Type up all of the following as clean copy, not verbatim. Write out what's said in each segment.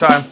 Time.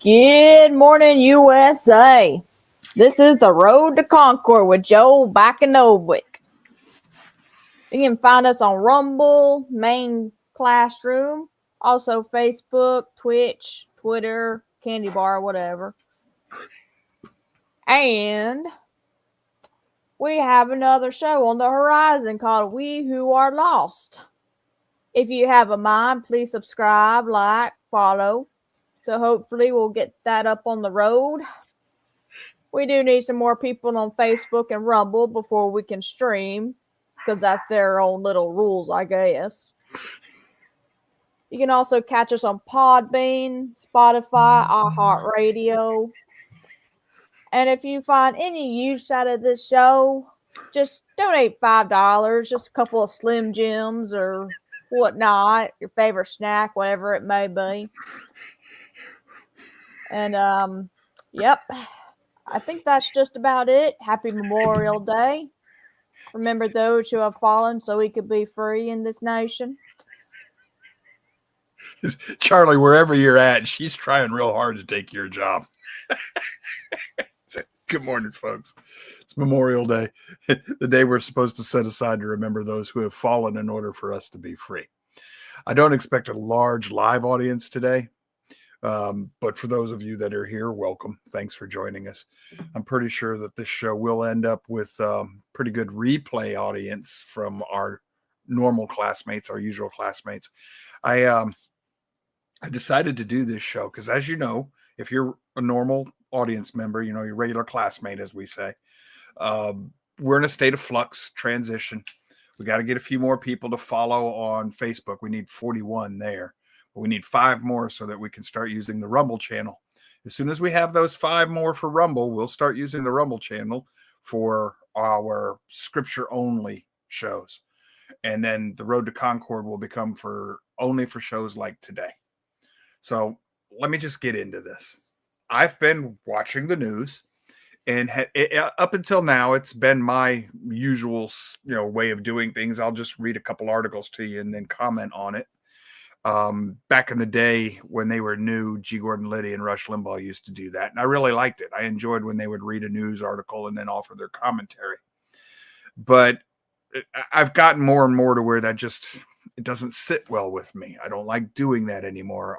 Good morning, USA. This is the Road to Concord with Joe back in Oldwick. You can find us on Rumble, main classroom, also Facebook, Twitch, Twitter, Candy Bar, whatever. And we have another show on the horizon called We Who Are Lost. If you have a mind, please subscribe, like, follow. So hopefully we'll get that up on the road. We do need some more people on Facebook and Rumble before we can stream, because that's their own little rules, I guess. You can also catch us on Podbean, Spotify, iHeartRadio. And if you find any use out of this show, just donate $5, just a couple of Slim Jims or whatnot, your favorite snack, whatever it may be. And, yep, I think that's just about it. Happy Memorial Day. Remember those who have fallen so we could be free in this nation. Charlie, wherever you're at, she's trying real hard to take your job. Good morning, folks. It's Memorial Day, the day we're supposed to set aside to remember those who have fallen in order for us to be free. I don't expect a large live audience today. But for those of you that are here, welcome. Thanks for joining us. I'm pretty sure that this show will end up with pretty good replay audience from our normal classmates, our usual classmates. I decided to do this show because, as you know, if you're a normal audience member, you know, your regular classmate, as we say, we're in a state of flux, transition. We got to get a few more people to follow on Facebook. We need 41 there. We need 5 more so that we can start using the Rumble channel. As soon as we have those 5 more for Rumble, we'll start using the Rumble channel for our scripture-only shows. And then the Road to Concord will become only for shows like today. So let me just get into this. I've been watching the news, and up until now, it's been my usual, way of doing things. I'll just read a couple articles to you and then comment on it. Back in the day when they were new, G. Gordon Liddy and Rush Limbaugh used to do that. And I really liked it. I enjoyed when they would read a news article and then offer their commentary. But I've gotten more and more to where that it doesn't sit well with me. I don't like doing that anymore.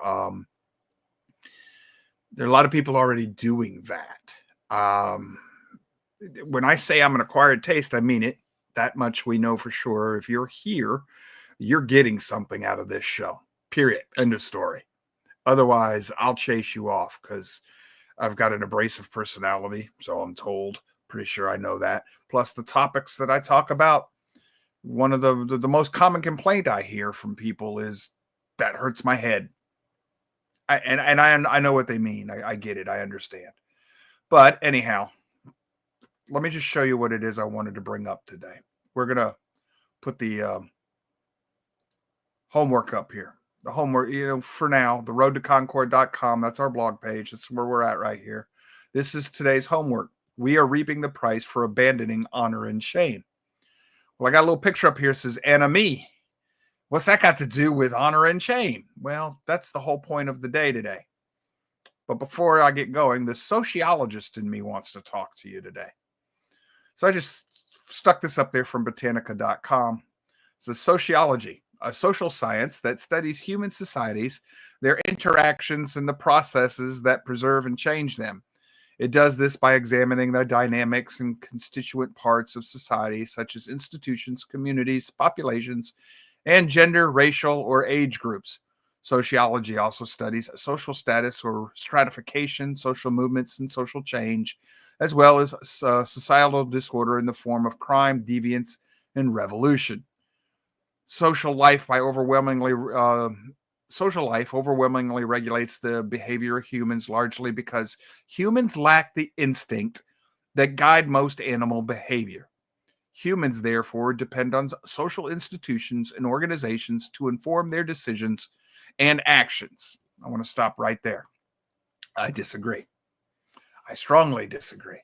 There are a lot of people already doing that. When I say I'm an acquired taste, I mean it. That much we know for sure. If you're here, you're getting something out of this show. Period. End of story. Otherwise, I'll chase you off because I've got an abrasive personality, so I'm told. Pretty sure I know that. Plus, the topics that I talk about, one of the most common complaint I hear from people is that hurts my head. I know what they mean. I get it. I understand. But anyhow, let me just show you what it is I wanted to bring up today. We're gonna put the homework up here. The homework, for now, the roadtoconcord.com. That's our blog page. That's where we're at right here. This is today's homework. We are reaping the price for abandoning honor and shame. Well, I got a little picture up here that says enemy. What's that got to do with honor and shame? Well, that's the whole point of the day today. But before I get going, the sociologist in me wants to talk to you today. So I just stuck this up there from Britannica.com. It's a sociology, a social science that studies human societies, their interactions, and the processes that preserve and change them. It does this by examining the dynamics and constituent parts of society, such as institutions, communities, populations, and gender, racial, or age groups. Sociology also studies social status or stratification, social movements, and social change, as well as societal disorder in the form of crime, deviance, and revolution. Social life overwhelmingly regulates the behavior of humans, largely because humans lack the instinct that guide most animal behavior. Humans, therefore, depend on social institutions and organizations to inform their decisions and actions. I want to stop right there. I disagree. I strongly disagree.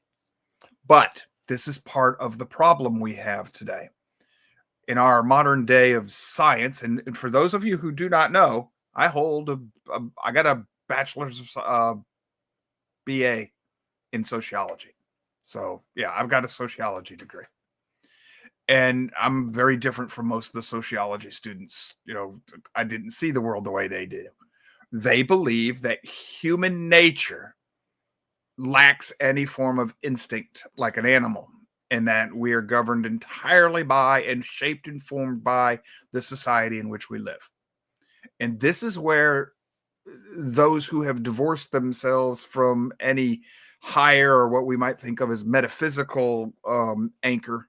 But this is part of the problem we have today. In our modern day of science, and for those of you who do not know, I got a bachelor's BA in sociology. So yeah, I've got a sociology degree. And I'm very different from most of the sociology students. I didn't see the world the way they do. They believe that human nature lacks any form of instinct like an animal, and that we are governed entirely by and shaped and formed by the society in which we live. And this is where those who have divorced themselves from any higher or what we might think of as metaphysical anchor,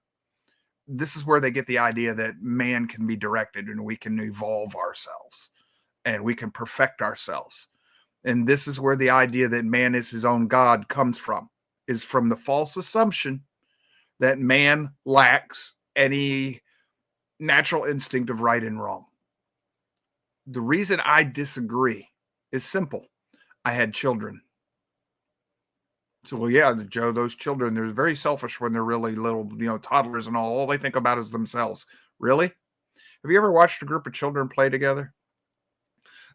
this is where they get the idea that man can be directed and we can evolve ourselves and we can perfect ourselves. And this is where the idea that man is his own God comes from, is from the false assumption that man lacks any natural instinct of right and wrong. The reason I disagree is simple. I had children. So, well, yeah, Joe, those children, they're very selfish when they're really little, toddlers and all. All they think about is themselves. Really? Have you ever watched a group of children play together?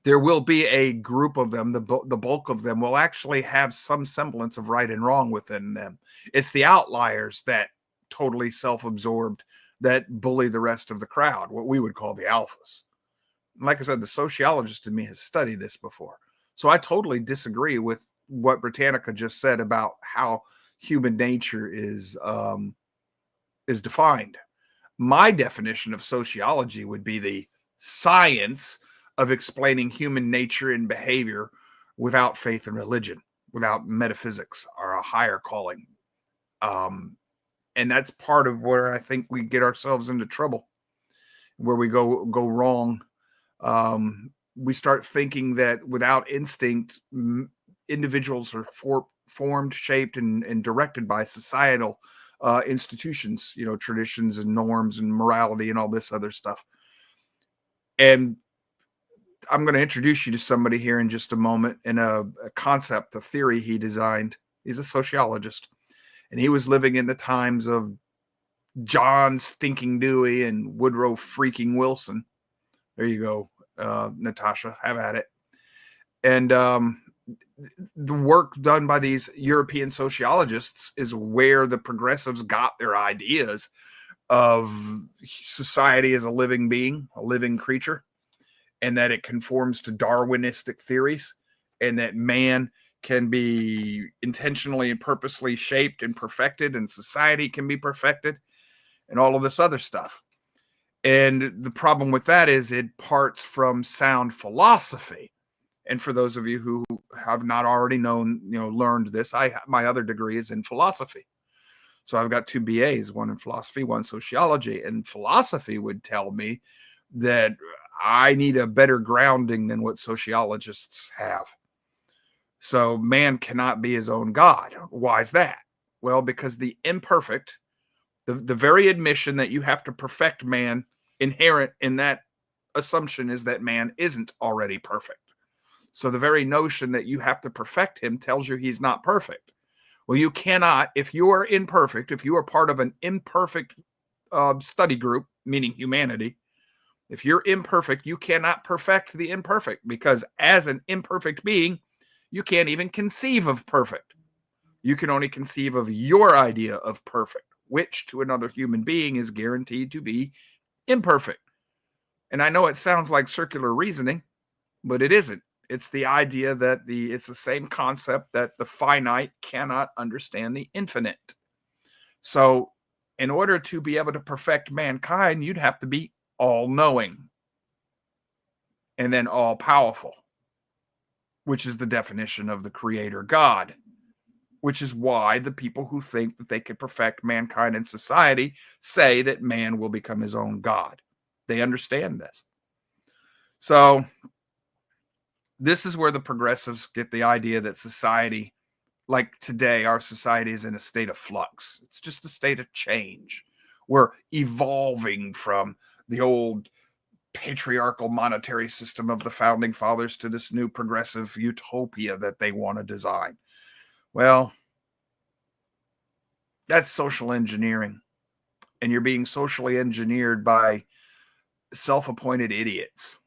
There will be a group of them, the bulk of them will actually have some semblance of right and wrong within them. It's the outliers that totally self-absorbed that bully the rest of the crowd, what we would call the alphas. Like I said, the sociologist in me has studied this before. So I totally disagree with what Britannica just said about how human nature is defined. My definition of sociology would be the science of explaining human nature and behavior without faith and religion, without metaphysics or a higher calling. And that's part of where I think we get ourselves into trouble, where we go wrong. We start thinking that without instinct, individuals are formed, shaped, and directed by societal institutions, traditions and norms and morality and all this other stuff. And I'm going to introduce you to somebody here in just a moment, and a concept, a theory he designed. He's a sociologist, and he was living in the times of John Stinking Dewey and Woodrow Freaking Wilson. There you go, Natasha, have at it. And the work done by these European sociologists is where the progressives got their ideas of society as a living being, a living creature, and that it conforms to Darwinistic theories, and that man can be intentionally and purposely shaped and perfected, and society can be perfected, and all of this other stuff. And the problem with that is it parts from sound philosophy. And for those of you who have not already learned this, my other degree is in philosophy. So I've got 2 BAs, one in philosophy, one in sociology. And philosophy would tell me that I need a better grounding than what sociologists have. So man cannot be his own God. Why is that? Well, because the imperfect, the very admission that you have to perfect man, inherent in that assumption is that man isn't already perfect. So the very notion that you have to perfect him tells you he's not perfect. Well, you cannot, if you are imperfect, if you are part of an imperfect study group, meaning humanity, if you're imperfect, you cannot perfect the imperfect, because as an imperfect being, you can't even conceive of perfect. You can only conceive of your idea of perfect, which to another human being is guaranteed to be imperfect. And I know it sounds like circular reasoning, but it isn't. It's the idea that it's the same concept that the finite cannot understand the infinite. So in order to be able to perfect mankind, you'd have to be all-knowing and then all-powerful, which is the definition of the creator God, which is why the people who think that they can perfect mankind and society say that man will become his own God. They understand this. So this is where the progressives get the idea that society, like today, our society is in a state of flux. It's just a state of change. We're evolving from the old patriarchal monetary system of the founding fathers to this new progressive utopia that they want to design. Well, that's social engineering. And you're being socially engineered by self-appointed idiots.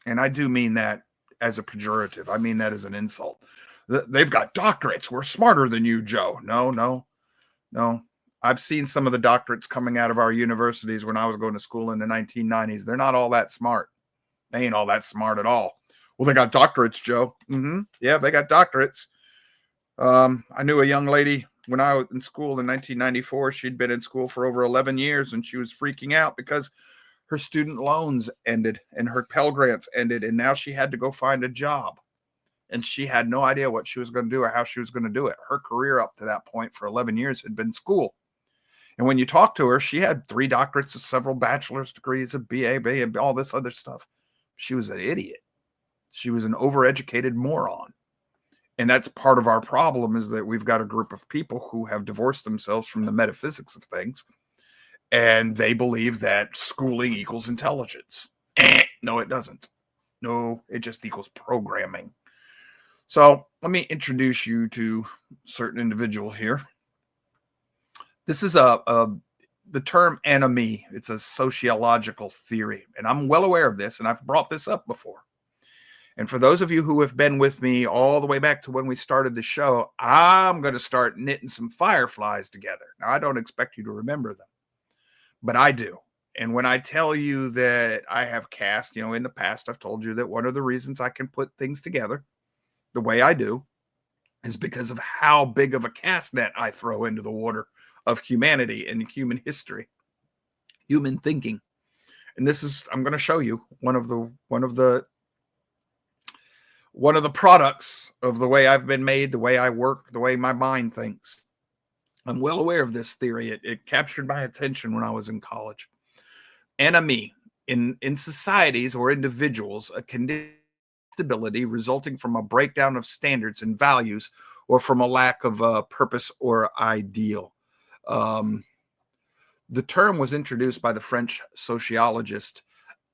And I do mean that as a pejorative. I mean that as an insult. They've got doctorates. We're smarter than you, Joe. No. I've seen some of the doctorates coming out of our universities when I was going to school in the 1990s. They're not all that smart. They ain't all that smart at all. Well, they got doctorates, Joe. Yeah, they got doctorates. I knew a young lady when I was in school in 1994. She'd been in school for over 11 years, and she was freaking out because her student loans ended and her Pell Grants ended, and now she had to go find a job. And she had no idea what she was going to do or how she was going to do it. Her career up to that point for 11 years had been school. And when you talk to her, she had 3 doctorates, several bachelor's degrees, a BA, and all this other stuff. She was an idiot. She was an overeducated moron. And that's part of our problem, is that we've got a group of people who have divorced themselves from the metaphysics of things. And they believe that schooling equals intelligence. No, it doesn't. No, it just equals programming. So let me introduce you to a certain individual here. This is the term enemy. It's a sociological theory. And I'm well aware of this, and I've brought this up before. And for those of you who have been with me all the way back to when we started the show, I'm going to start knitting some fireflies together. Now, I don't expect you to remember them, but I do. And when I tell you that I have cast, in the past, I've told you that one of the reasons I can put things together the way I do is because of how big of a cast net I throw into the water of humanity and human history, human thinking. And this is, I'm going to show you one of the products of the way I've been made, the way I work, the way my mind thinks. I'm well aware of this theory. It captured my attention when I was in college. Enemy in societies or individuals, a condition stability resulting from a breakdown of standards and values, or from a lack of purpose or ideal. The term was introduced by the French sociologist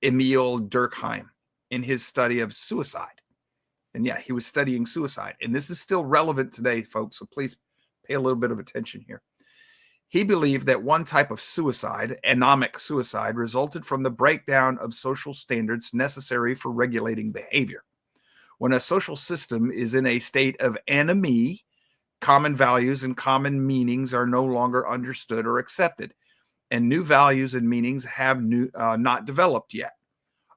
Émile Durkheim in his study of suicide. And yeah, he was studying suicide. And this is still relevant today, folks. So please pay a little bit of attention here. He believed that one type of suicide, anomic suicide, resulted from the breakdown of social standards necessary for regulating behavior. When a social system is in a state of anomie, common values and common meanings are no longer understood or accepted, and new values and meanings have not developed yet.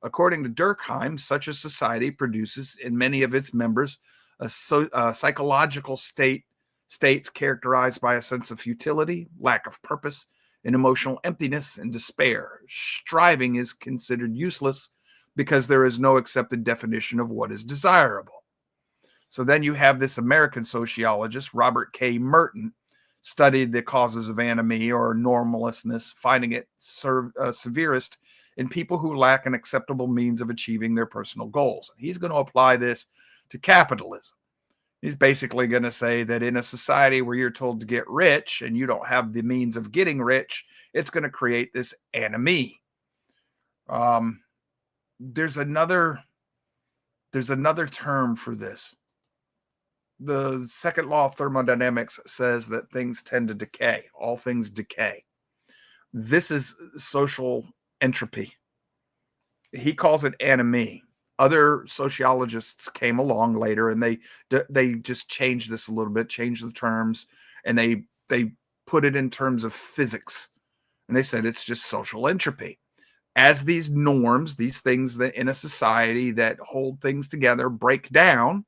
According to Durkheim, such a society produces in many of its members a psychological states characterized by a sense of futility, lack of purpose, in emotional emptiness and despair. Striving is considered useless because there is no accepted definition of what is desirable. So then you have this American sociologist, Robert K. Merton, studied the causes of anomie or normlessness, finding it severest in people who lack an acceptable means of achieving their personal goals. He's going to apply this to capitalism. He's basically going to say that in a society where you're told to get rich and you don't have the means of getting rich, it's going to create this anomie. There's another term for this. The second law of thermodynamics says that things tend to decay. All things decay. This is social entropy. He calls it anomie. Other sociologists came along later and they just changed this a little bit, changed the terms, and they put it in terms of physics. And they said it's just social entropy. As these norms, these things that in a society that hold things together break down,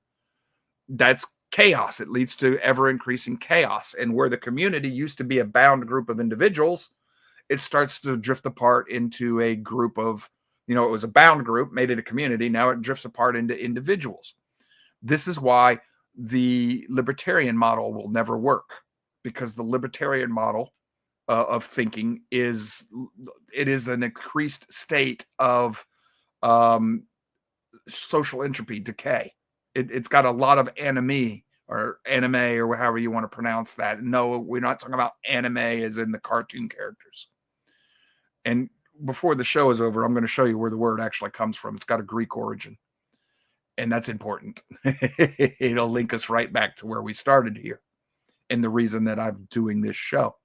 that's chaos. It leads to ever increasing chaos. And where the community used to be a bound group of individuals, it starts to drift apart into a group of, it was a bound group, made it a community. Now it drifts apart into individuals. This is why the libertarian model will never work, because the libertarian model of thinking is an increased state of social entropy, decay. It's got a lot of anomie or anime or however you want to pronounce that. No, we're not talking about anime as in the cartoon characters. And before the show is over, I'm going to show you where the word actually comes from. It's got a Greek origin, and that's important. It'll link us right back to where we started here and the reason that I'm doing this show.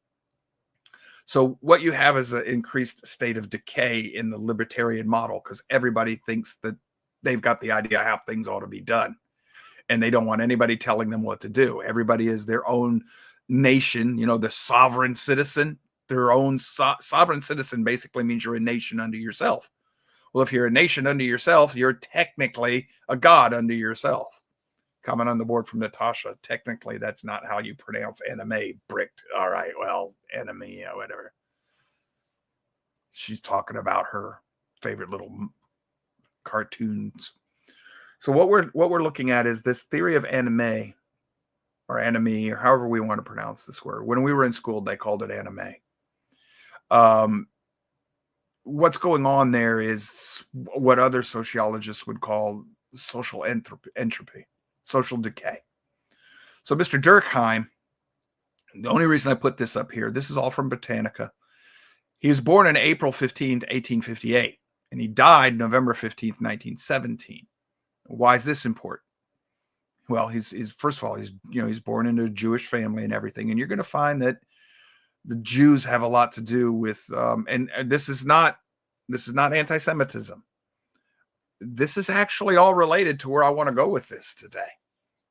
So what you have is an increased state of decay in the libertarian model, because everybody thinks that they've got the idea how things ought to be done, and they don't want anybody telling them what to do. Everybody is their own nation, the sovereign citizen. Their own sovereign citizen basically means you're a nation unto yourself. Well, if you're a nation unto yourself, you're technically a god unto yourself. Comment on the board from Natasha. Technically, that's not how you pronounce anime. Bricked. All right, well, enemy, whatever. She's talking about her favorite little cartoons. So what we're looking at is this theory of anime, or anomie, or however we want to pronounce this word. When we were in school, they called it anime. What's going on there is what other sociologists would call social entropy, social decay. So Mr. Durkheim, the only reason I put this up here, this is all from Britannica. He was born on April 15th, 1858, and he died November 15th, 1917. Why is this important? Well, he's first of all, he's born into a Jewish family and everything, and you're going to find that the Jews have a lot to do with, and this is not anti-Semitism. This is actually all related to where I want to go with this today.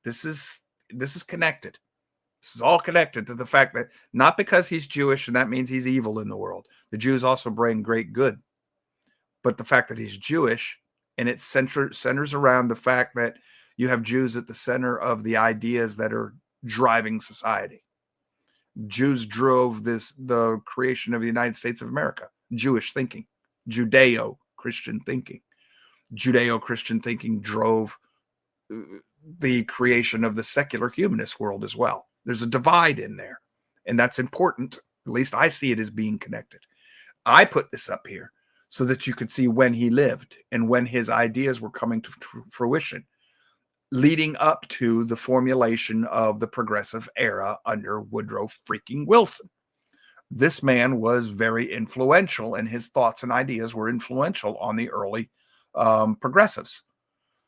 This is connected. This is all connected to the fact that not because he's Jewish and that means he's evil in the world. The Jews also bring great good, but the fact that he's Jewish, and it centers around the fact that you have Jews at the center of the ideas that are driving society. Jews drove the creation of the United States of America. Jewish thinking, Judeo-Christian thinking. Judeo-Christian thinking drove the creation of the secular humanist world as well. There's a divide in there, and that's important. At least I see it as being connected. I put this up here so that you could see when he lived and when his ideas were coming to fruition, leading up to the formulation of the progressive era under Woodrow freaking Wilson. This man was very influential, and his thoughts and ideas were influential on the early progressives.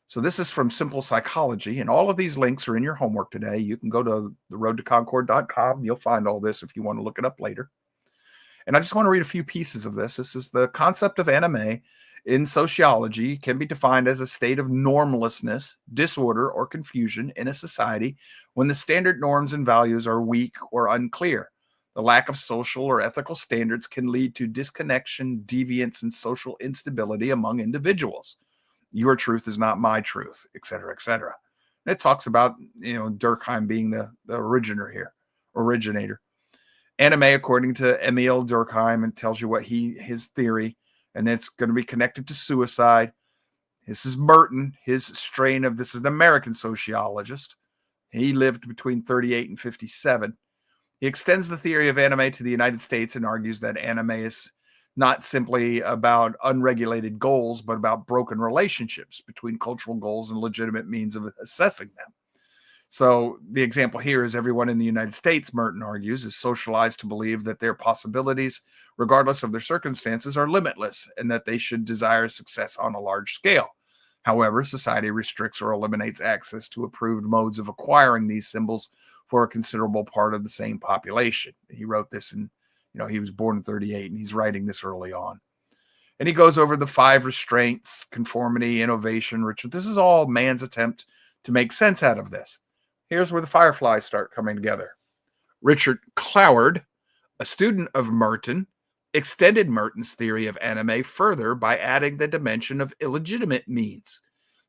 So this is from Simple Psychology, and all of these links are in your homework today. You can go to theroadtoconcord.com. You'll find all this if you want to look it up later. And I just want to read a few pieces of this. This is the concept of anime in sociology can be defined as a state of normlessness, disorder, or confusion in a society when the standard norms and values are weak or unclear. The lack of social or ethical standards can lead to disconnection, deviance, and social instability among individuals. Your truth is not my truth, etc., etc. It talks about, Durkheim being the originator. Anime, according to Emil Durkheim, and tells you what his theory, and then it's going to be connected to suicide. This is Merton, his strain of this is an American sociologist. He lived between 38 and 57. He extends the theory of anime to the United States and argues that anime is not simply about unregulated goals, but about broken relationships between cultural goals and legitimate means of assessing them. So the example here is everyone in the United States, Merton argues, is socialized to believe that their possibilities, regardless of their circumstances, are limitless and that they should desire success on a large scale. However, society restricts or eliminates access to approved modes of acquiring these symbols for a considerable part of the same population. He wrote this in, he was born in 38 and he's writing this early on. And he goes over the 5 restraints: conformity, innovation, ritual. This is all man's attempt to make sense out of this. Here's where the fireflies start coming together. Richard Cloward, a student of Merton, extended Merton's theory of anime further by adding the dimension of illegitimate means.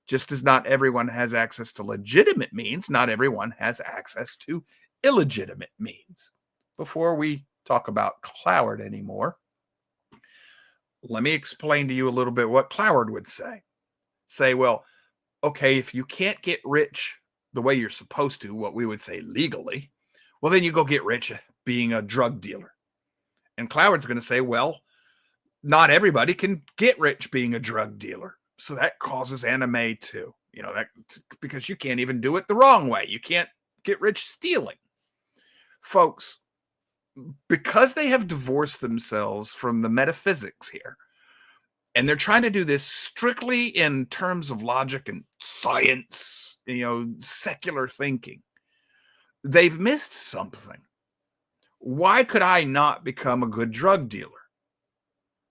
Just as not everyone has access to legitimate means, not everyone has access to illegitimate means. Before we talk about Cloward anymore, let me explain to you a little bit what Cloward would say. Say, well, okay, if you can't get rich the way you're supposed to, what we would say legally, well, then you go get rich being a drug dealer. And Cloward's going to say, well, not everybody can get rich being a drug dealer. So that causes anime too, that because you can't even do it the wrong way. You can't get rich stealing. Folks, because they have divorced themselves from the metaphysics here, and they're trying to do this strictly in terms of logic and science, secular thinking, they've missed something. Why could I not become a good drug dealer?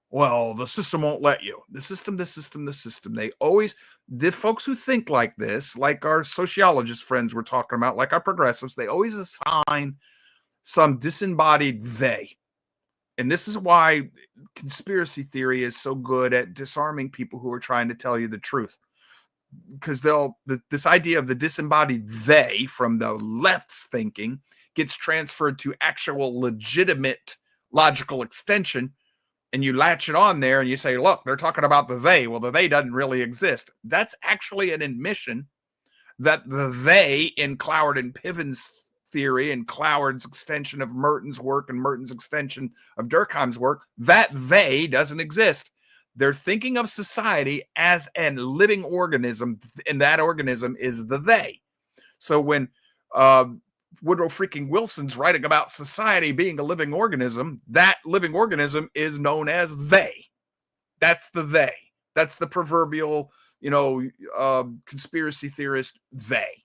Well, the system won't let you. The system. They always, the folks who think like this, like our sociologist friends we're talking about, like our progressives, they always assign some disembodied they. And this is why conspiracy theory is so good at disarming people who are trying to tell you the truth. Because this idea of the disembodied they from the left's thinking gets transferred to actual legitimate logical extension, and you latch it on there and you say, look, they're talking about the they. Well, the they doesn't really exist. That's actually an admission that the they in Cloward and Piven's theory and Cloward's extension of Merton's work and Merton's extension of Durkheim's work, that they doesn't exist. They're thinking of society as a living organism, and that organism is the they. So when Woodrow freaking Wilson's writing about society being a living organism, that living organism is known as they. That's the they. That's the proverbial, conspiracy theorist they.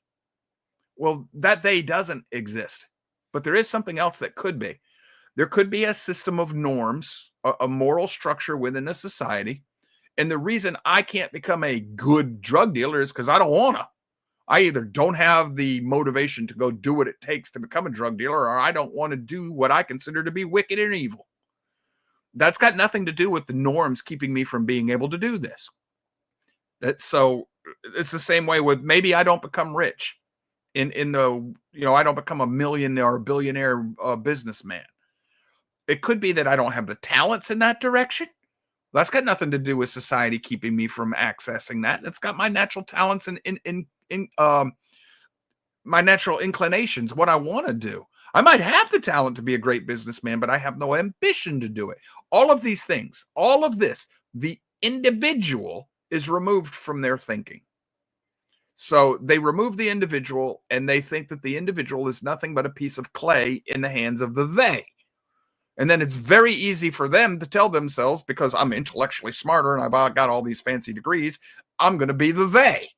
Well, that they doesn't exist, but there is something else that could be. There could be a system of norms, a moral structure within a society. And the reason I can't become a good drug dealer is because I don't want to. I either don't have the motivation to go do what it takes to become a drug dealer, or I don't want to do what I consider to be wicked and evil. That's got nothing to do with the norms keeping me from being able to do this. So it's the same way with maybe I don't become rich I don't become a millionaire or billionaire businessman. It could be that I don't have the talents in that direction. That's got nothing to do with society keeping me from accessing that. It's got my natural talents and my natural inclinations, what I want to do. I might have the talent to be a great businessman, but I have no ambition to do it. All of these things, all of this, the individual is removed from their thinking. So they remove the individual and they think that the individual is nothing but a piece of clay in the hands of the they. And then it's very easy for them to tell themselves, because I'm intellectually smarter and I've got all these fancy degrees, I'm going to be the they.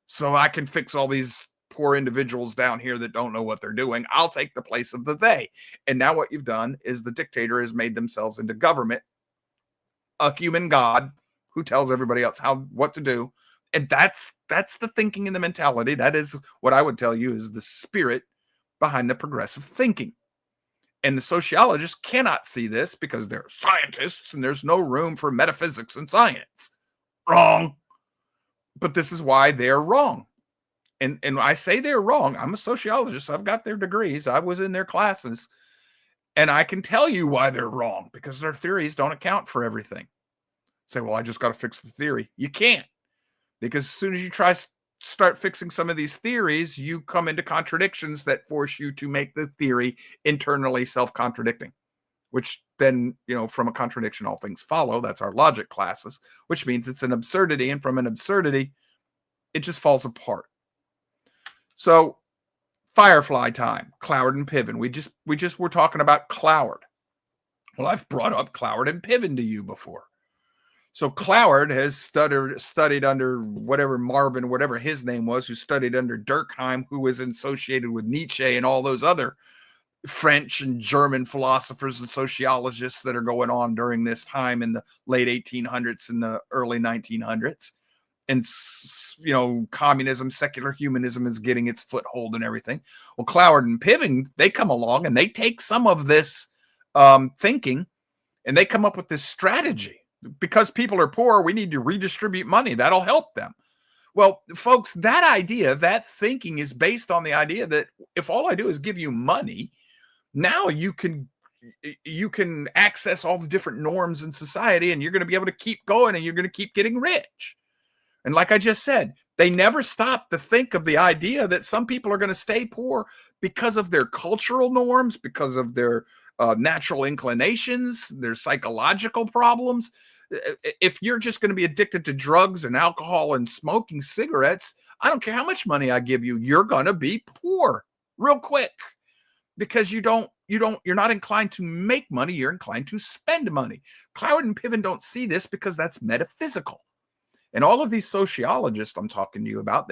So I can fix all these poor individuals down here that don't know what they're doing. I'll take the place of the they. And now what you've done is the dictator has made themselves into government, a human god who tells everybody else what to do. And that's the thinking and the mentality. That is what I would tell you is the spirit behind the progressive thinking. And the sociologists cannot see this because they're scientists and there's no room for metaphysics and science. Wrong. But this is why they're wrong. And I say they're wrong. I'm a sociologist. I've got their degrees. I was in their classes. And I can tell you why they're wrong, because their theories don't account for everything. Say, well, I just got to fix the theory. You can't, because as soon as you start fixing some of these theories, you come into contradictions that force you to make the theory internally self-contradicting, which then, from a contradiction, all things follow. That's our logic classes, which means it's an absurdity. And from an absurdity, it just falls apart. So Firefly time, Cloward and Piven. We just were talking about Cloward. Well, I've brought up Cloward and Piven to you before. So Cloward has studied under whatever Marvin, whatever his name was, who studied under Durkheim, who was associated with Nietzsche and all those other French and German philosophers and sociologists that are going on during this time in the late 1800s and the early 1900s. And, communism, secular humanism is getting its foothold and everything. Well, Cloward and Piven, they come along and they take some of this thinking and they come up with this strategy. Because people are poor, we need to redistribute money. That'll help them. Well, folks, that idea, that thinking is based on the idea that if all I do is give you money, now you can access all the different norms in society, and you're going to be able to keep going, and you're going to keep getting rich. And like I just said, they never stop to think of the idea that some people are going to stay poor because of their cultural norms, because of their natural inclinations, their psychological problems. If you're just going to be addicted to drugs and alcohol and smoking cigarettes, I don't care how much money I give you, you're going to be poor real quick, because you're not inclined to make money. You're inclined to spend money. Cloward and Piven don't see this because that's metaphysical. And all of these sociologists I'm talking to you about,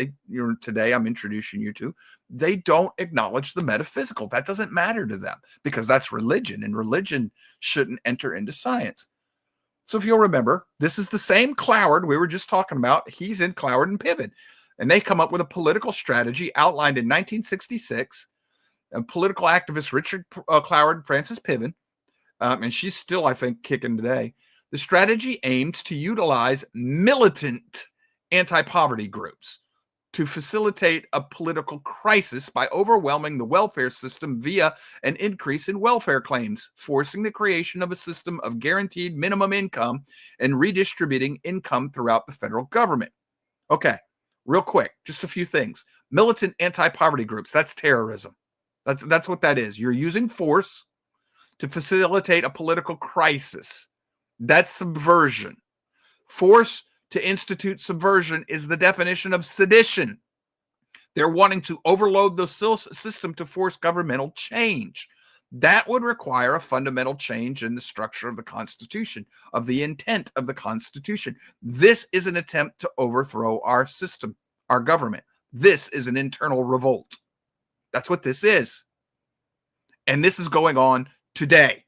today I'm introducing you to, they don't acknowledge the metaphysical. That doesn't matter to them because that's religion, and religion shouldn't enter into science. So if you'll remember, this is the same Cloward we were just talking about. He's in Cloward and Piven, and they come up with a political strategy outlined in 1966. And political activist Richard Cloward and Frances Piven, and she's still, I think, kicking today. The strategy aimed to utilize militant anti-poverty groups to facilitate a political crisis by overwhelming the welfare system via an increase in welfare claims, forcing the creation of a system of guaranteed minimum income and redistributing income throughout the federal government. Okay, real quick, just a few things. Militant anti-poverty groups, that's terrorism. That's what that is. You're using force to facilitate a political crisis. That's subversion. Force to institute subversion is the definition of sedition. They're wanting to overload the system to force governmental change. That would require a fundamental change in the structure of the Constitution, of the intent of the Constitution. This is an attempt to overthrow our system, our government. This is an internal revolt. That's what this is. And this is going on today.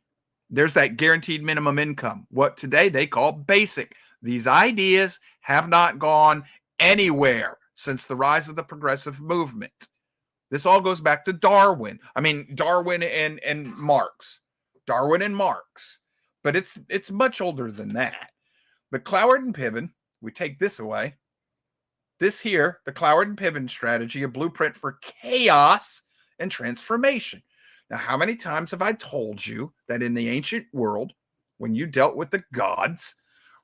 There's that guaranteed minimum income, what today they call basic. These ideas have not gone anywhere since the rise of the progressive movement. This all goes back to Darwin. I mean, Darwin and Marx. Darwin and Marx. But it's much older than that. But Cloward and Piven, we take this away. This here, the Cloward and Piven strategy, a blueprint for chaos and transformation. Now, how many times have I told you that in the ancient world, when you dealt with the gods,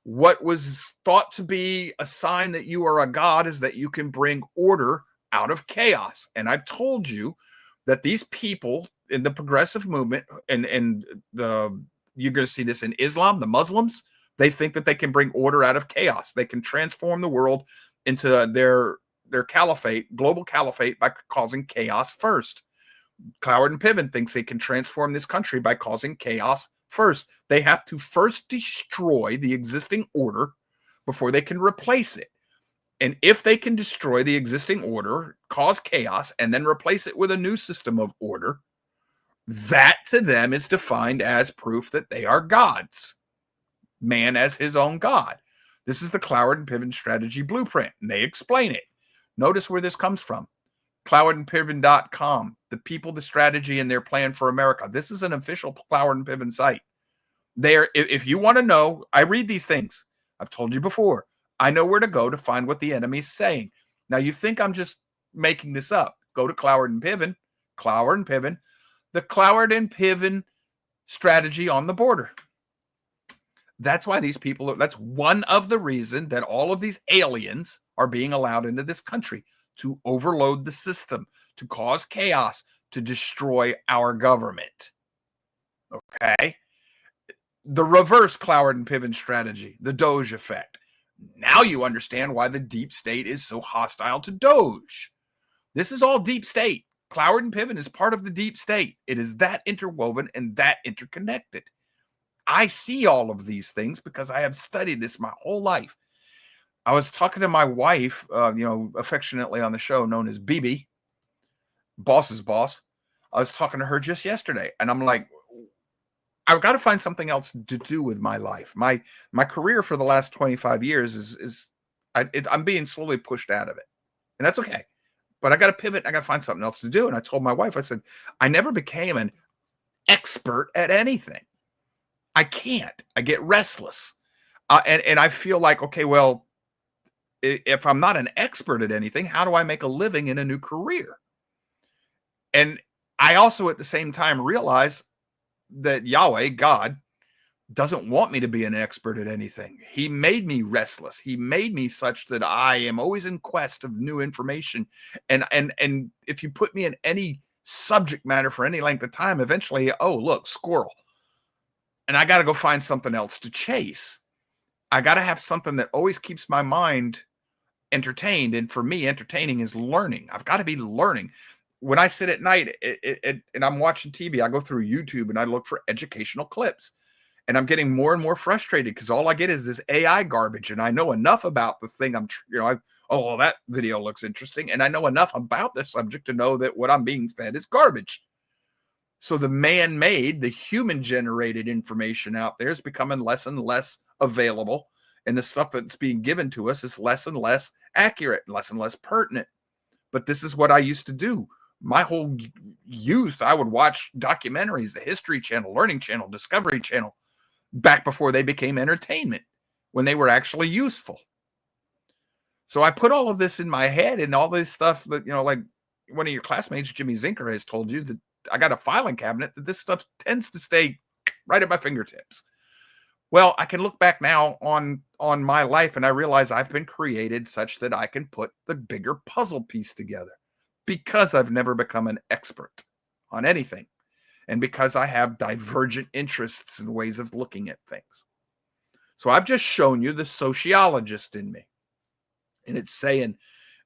what was thought to be a sign that you are a god is that you can bring order out of chaos. And I've told you that these people in the progressive movement, and you're going to see this in Islam, the Muslims, they think that they can bring order out of chaos. They can transform the world into their caliphate, global caliphate, by causing chaos first. Cloward and Piven thinks they can transform this country by causing chaos first. They have to first destroy the existing order before they can replace it. And if they can destroy the existing order, cause chaos, and then replace it with a new system of order, that to them is defined as proof that they are gods. Man as his own god. This is the Cloward and Piven strategy blueprint, and they explain it. Notice where this comes from. ClowardandPiven.com, the people, the strategy, and their plan for America. This is an official Cloward and Piven site. If you want to know, I read these things. I've told you before. I know where to go to find what the enemy's saying. Now, you think I'm just making this up. Go to Cloward and Piven. Cloward and Piven. The Cloward and Piven strategy on the border. That's why these people that's one of the reasons that all of these aliens are being allowed into this country, to overload the system, to cause chaos, to destroy our government. Okay? The reverse Cloward and Piven strategy, the Doge effect. Now you understand why the deep state is so hostile to Doge. This is all deep state. Cloward and Piven is part of the deep state. It is that interwoven and that interconnected. I see all of these things because I have studied this my whole life. I was talking to my wife, affectionately on the show, known as BB, boss's boss. I was talking to her just yesterday, and I'm like, I've got to find something else to do with my life. My career for the last 25 years I'm being slowly pushed out of it, and that's okay. But I got to pivot. I got to find something else to do. And I told my wife, I said, I never became an expert at anything. I can't. I get restless. And I feel like, okay, well, if I'm not an expert at anything, how do I make a living in a new career? And I also at the same time realize that Yahweh, God, doesn't want me to be an expert at anything. He made me restless. He made me such that I am always in quest of new information. And if you put me in any subject matter for any length of time, eventually, oh, look, squirrel. And I got to go find something else to chase. I got to have something that always keeps my mind entertained. And for me, entertaining is learning. I've got to be learning. When I sit at night and I'm watching TV, I go through YouTube and I look for educational clips. And I'm getting more and more frustrated because all I get is this AI garbage. And I know enough about the thing that video looks interesting. And I know enough about the subject to know that what I'm being fed is garbage. So the man-made, the human-generated information out there is becoming less and less available. And the stuff that's being given to us is less and less accurate, less and less pertinent. But this is what I used to do. My whole youth, I would watch documentaries, the History Channel, Learning Channel, Discovery Channel, back before they became entertainment, when they were actually useful. So I put all of this in my head and all this stuff that, like one of your classmates, Jimmy Zinker, has told you that I got a filing cabinet that this stuff tends to stay right at my fingertips. Well, I can look back now on my life and I realize I've been created such that I can put the bigger puzzle piece together because I've never become an expert on anything. And because I have divergent interests and ways of looking at things. So I've just shown you the sociologist in me. And it's saying,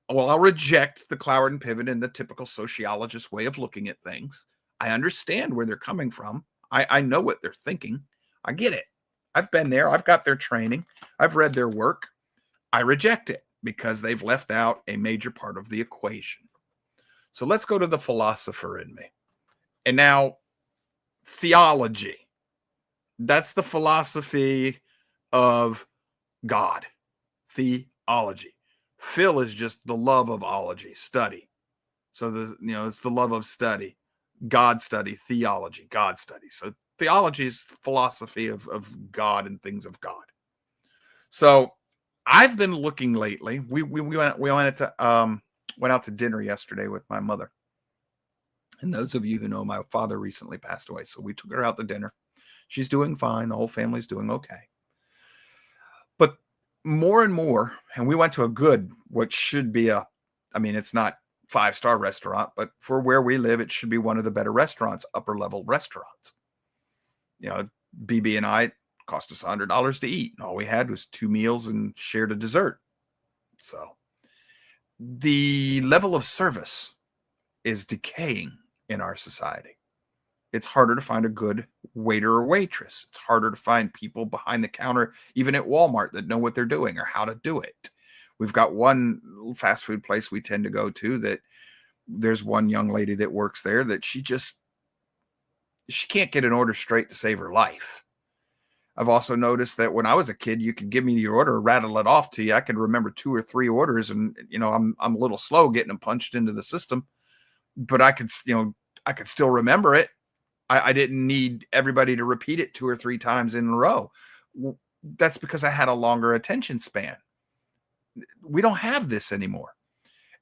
well, I'll reject the Cloward and Piven and the typical sociologist way of looking at things. I understand where they're coming from. I know what they're thinking. I get it. I've been there. I've got their training. I've read their work. I reject it because they've left out a major part of the equation. So let's go to the philosopher in me. And now, theology. That's the philosophy of God. Theology. Phil is just the love of ology, study. So it's the love of study. God study, theology, God study. So theology is philosophy of God and things of God. So I've been looking lately. We went out to dinner yesterday with my mother. And those of you who know, my father recently passed away. So we took her out to dinner. She's doing fine. The whole family's doing okay. But more and more, and we went to what should be it's not 5-star restaurant, but for where we live, it should be one of the better restaurants, upper level restaurants. BB and I, cost us $100 to eat. And all we had was 2 meals and shared a dessert. So the level of service is decaying in our society. It's harder to find a good waiter or waitress. It's harder to find people behind the counter, even at Walmart, that know what they're doing or how to do it. We've got one fast food place we tend to go to that there's one young lady that works there that she can't get an order straight to save her life. I've also noticed that when I was a kid, you could give me your order, rattle it off to you. I could remember 2 or 3 orders, and I'm a little slow getting them punched into the system, but I could still remember it. I didn't need everybody to repeat it 2 or 3 times in a row. That's because I had a longer attention span. We don't have this anymore.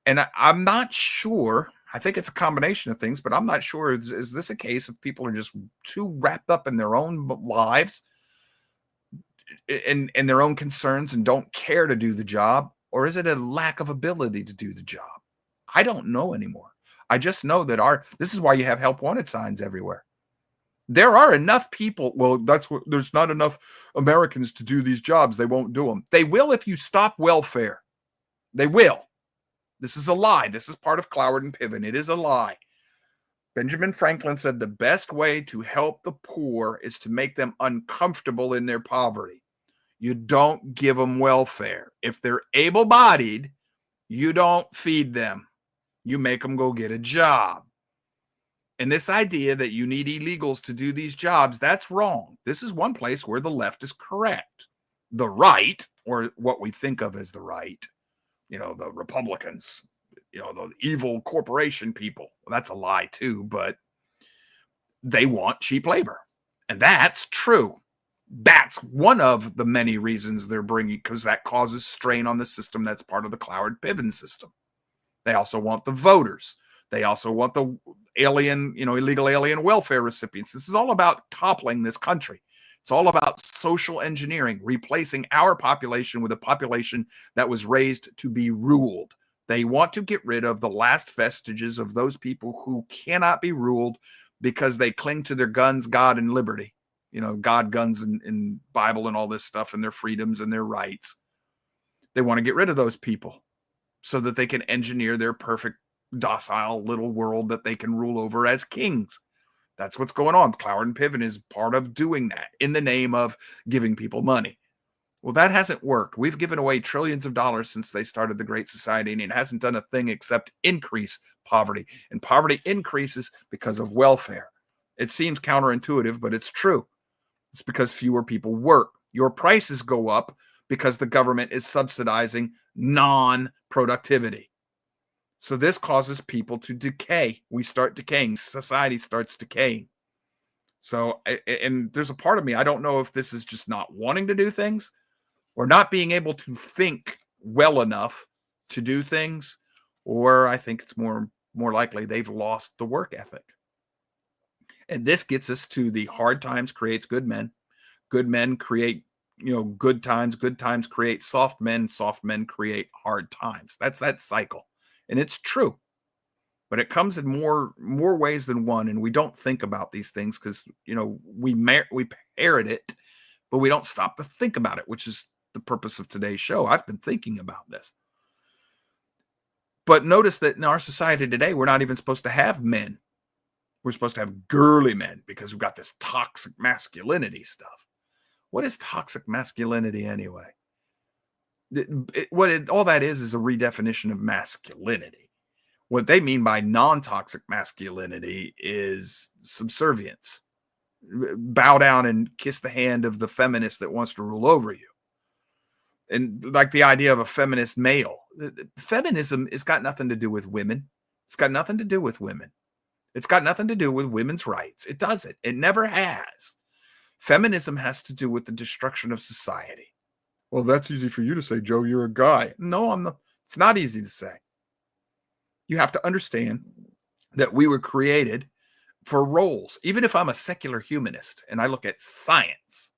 And I'm not sure I think it's a combination of things, but I'm not sure. Is this a case of people are just too wrapped up in their own lives and their own concerns and don't care to do the job? Or is it a lack of ability to do the job? I don't know anymore. I just know that this is why you have help wanted signs everywhere. There are enough people. Well, there's not enough Americans to do these jobs. They won't do them. They will if you stop welfare. They will. This is a lie. This is part of Cloward and Piven. It is a lie. Benjamin Franklin said the best way to help the poor is to make them uncomfortable in their poverty. You don't give them welfare. If they're able-bodied, you don't feed them. You make them go get a job. And this idea that you need illegals to do these jobs, that's wrong. This is one place where the left is correct. The right, or what we think of as the right, the Republicans, the evil corporation people. Well, that's a lie too, but they want cheap labor. And that's true. That's one of the many reasons they're bringing, because that causes strain on the system that's part of the Cloward-Piven system. They also want the voters. They also want the illegal alien welfare recipients. This is all about toppling this country. It's all about social engineering, replacing our population with a population that was raised to be ruled. They want to get rid of the last vestiges of those people who cannot be ruled because they cling to their guns, God, and liberty. God, guns, and Bible and all this stuff, and their freedoms and their rights. They want to get rid of those people so that they can engineer their perfect, docile little world that they can rule over as kings. That's what's going on. Cloward and Piven is part of doing that in the name of giving people money. Well, that hasn't worked. We've given away trillions of dollars since they started the Great Society, and it hasn't done a thing except increase poverty. And poverty increases because of welfare. It seems counterintuitive, but it's true. It's because fewer people work. Your prices go up because the government is subsidizing non-productivity. So this causes people to decay. We start decaying. Society starts decaying. So, and there's a part of me, I don't know if this is just not wanting to do things or not being able to think well enough to do things, or I think it's more likely they've lost the work ethic. And this gets us to the hard times creates good men. Good men create good times create soft men create hard times. That's that cycle. And it's true, but it comes in more ways than one. And we don't think about these things because, we parrot it, but we don't stop to think about it, which is the purpose of today's show. I've been thinking about this. But notice that in our society today, we're not even supposed to have men. We're supposed to have girly men because we've got this toxic masculinity stuff. What is toxic masculinity anyway? All that is a redefinition of masculinity. What they mean by non-toxic masculinity is subservience. Bow down and kiss the hand of the feminist that wants to rule over you. And like the idea of a feminist male. Feminism has got nothing to do with women. It's got nothing to do with women. It's got nothing to do with women's rights. It doesn't. It never has. Feminism has to do with the destruction of society. Well, that's easy for you to say, Joe. You're a guy. No, I'm not. It's not easy to say. You have to understand that we were created for roles. Even if I'm a secular humanist and I look at science,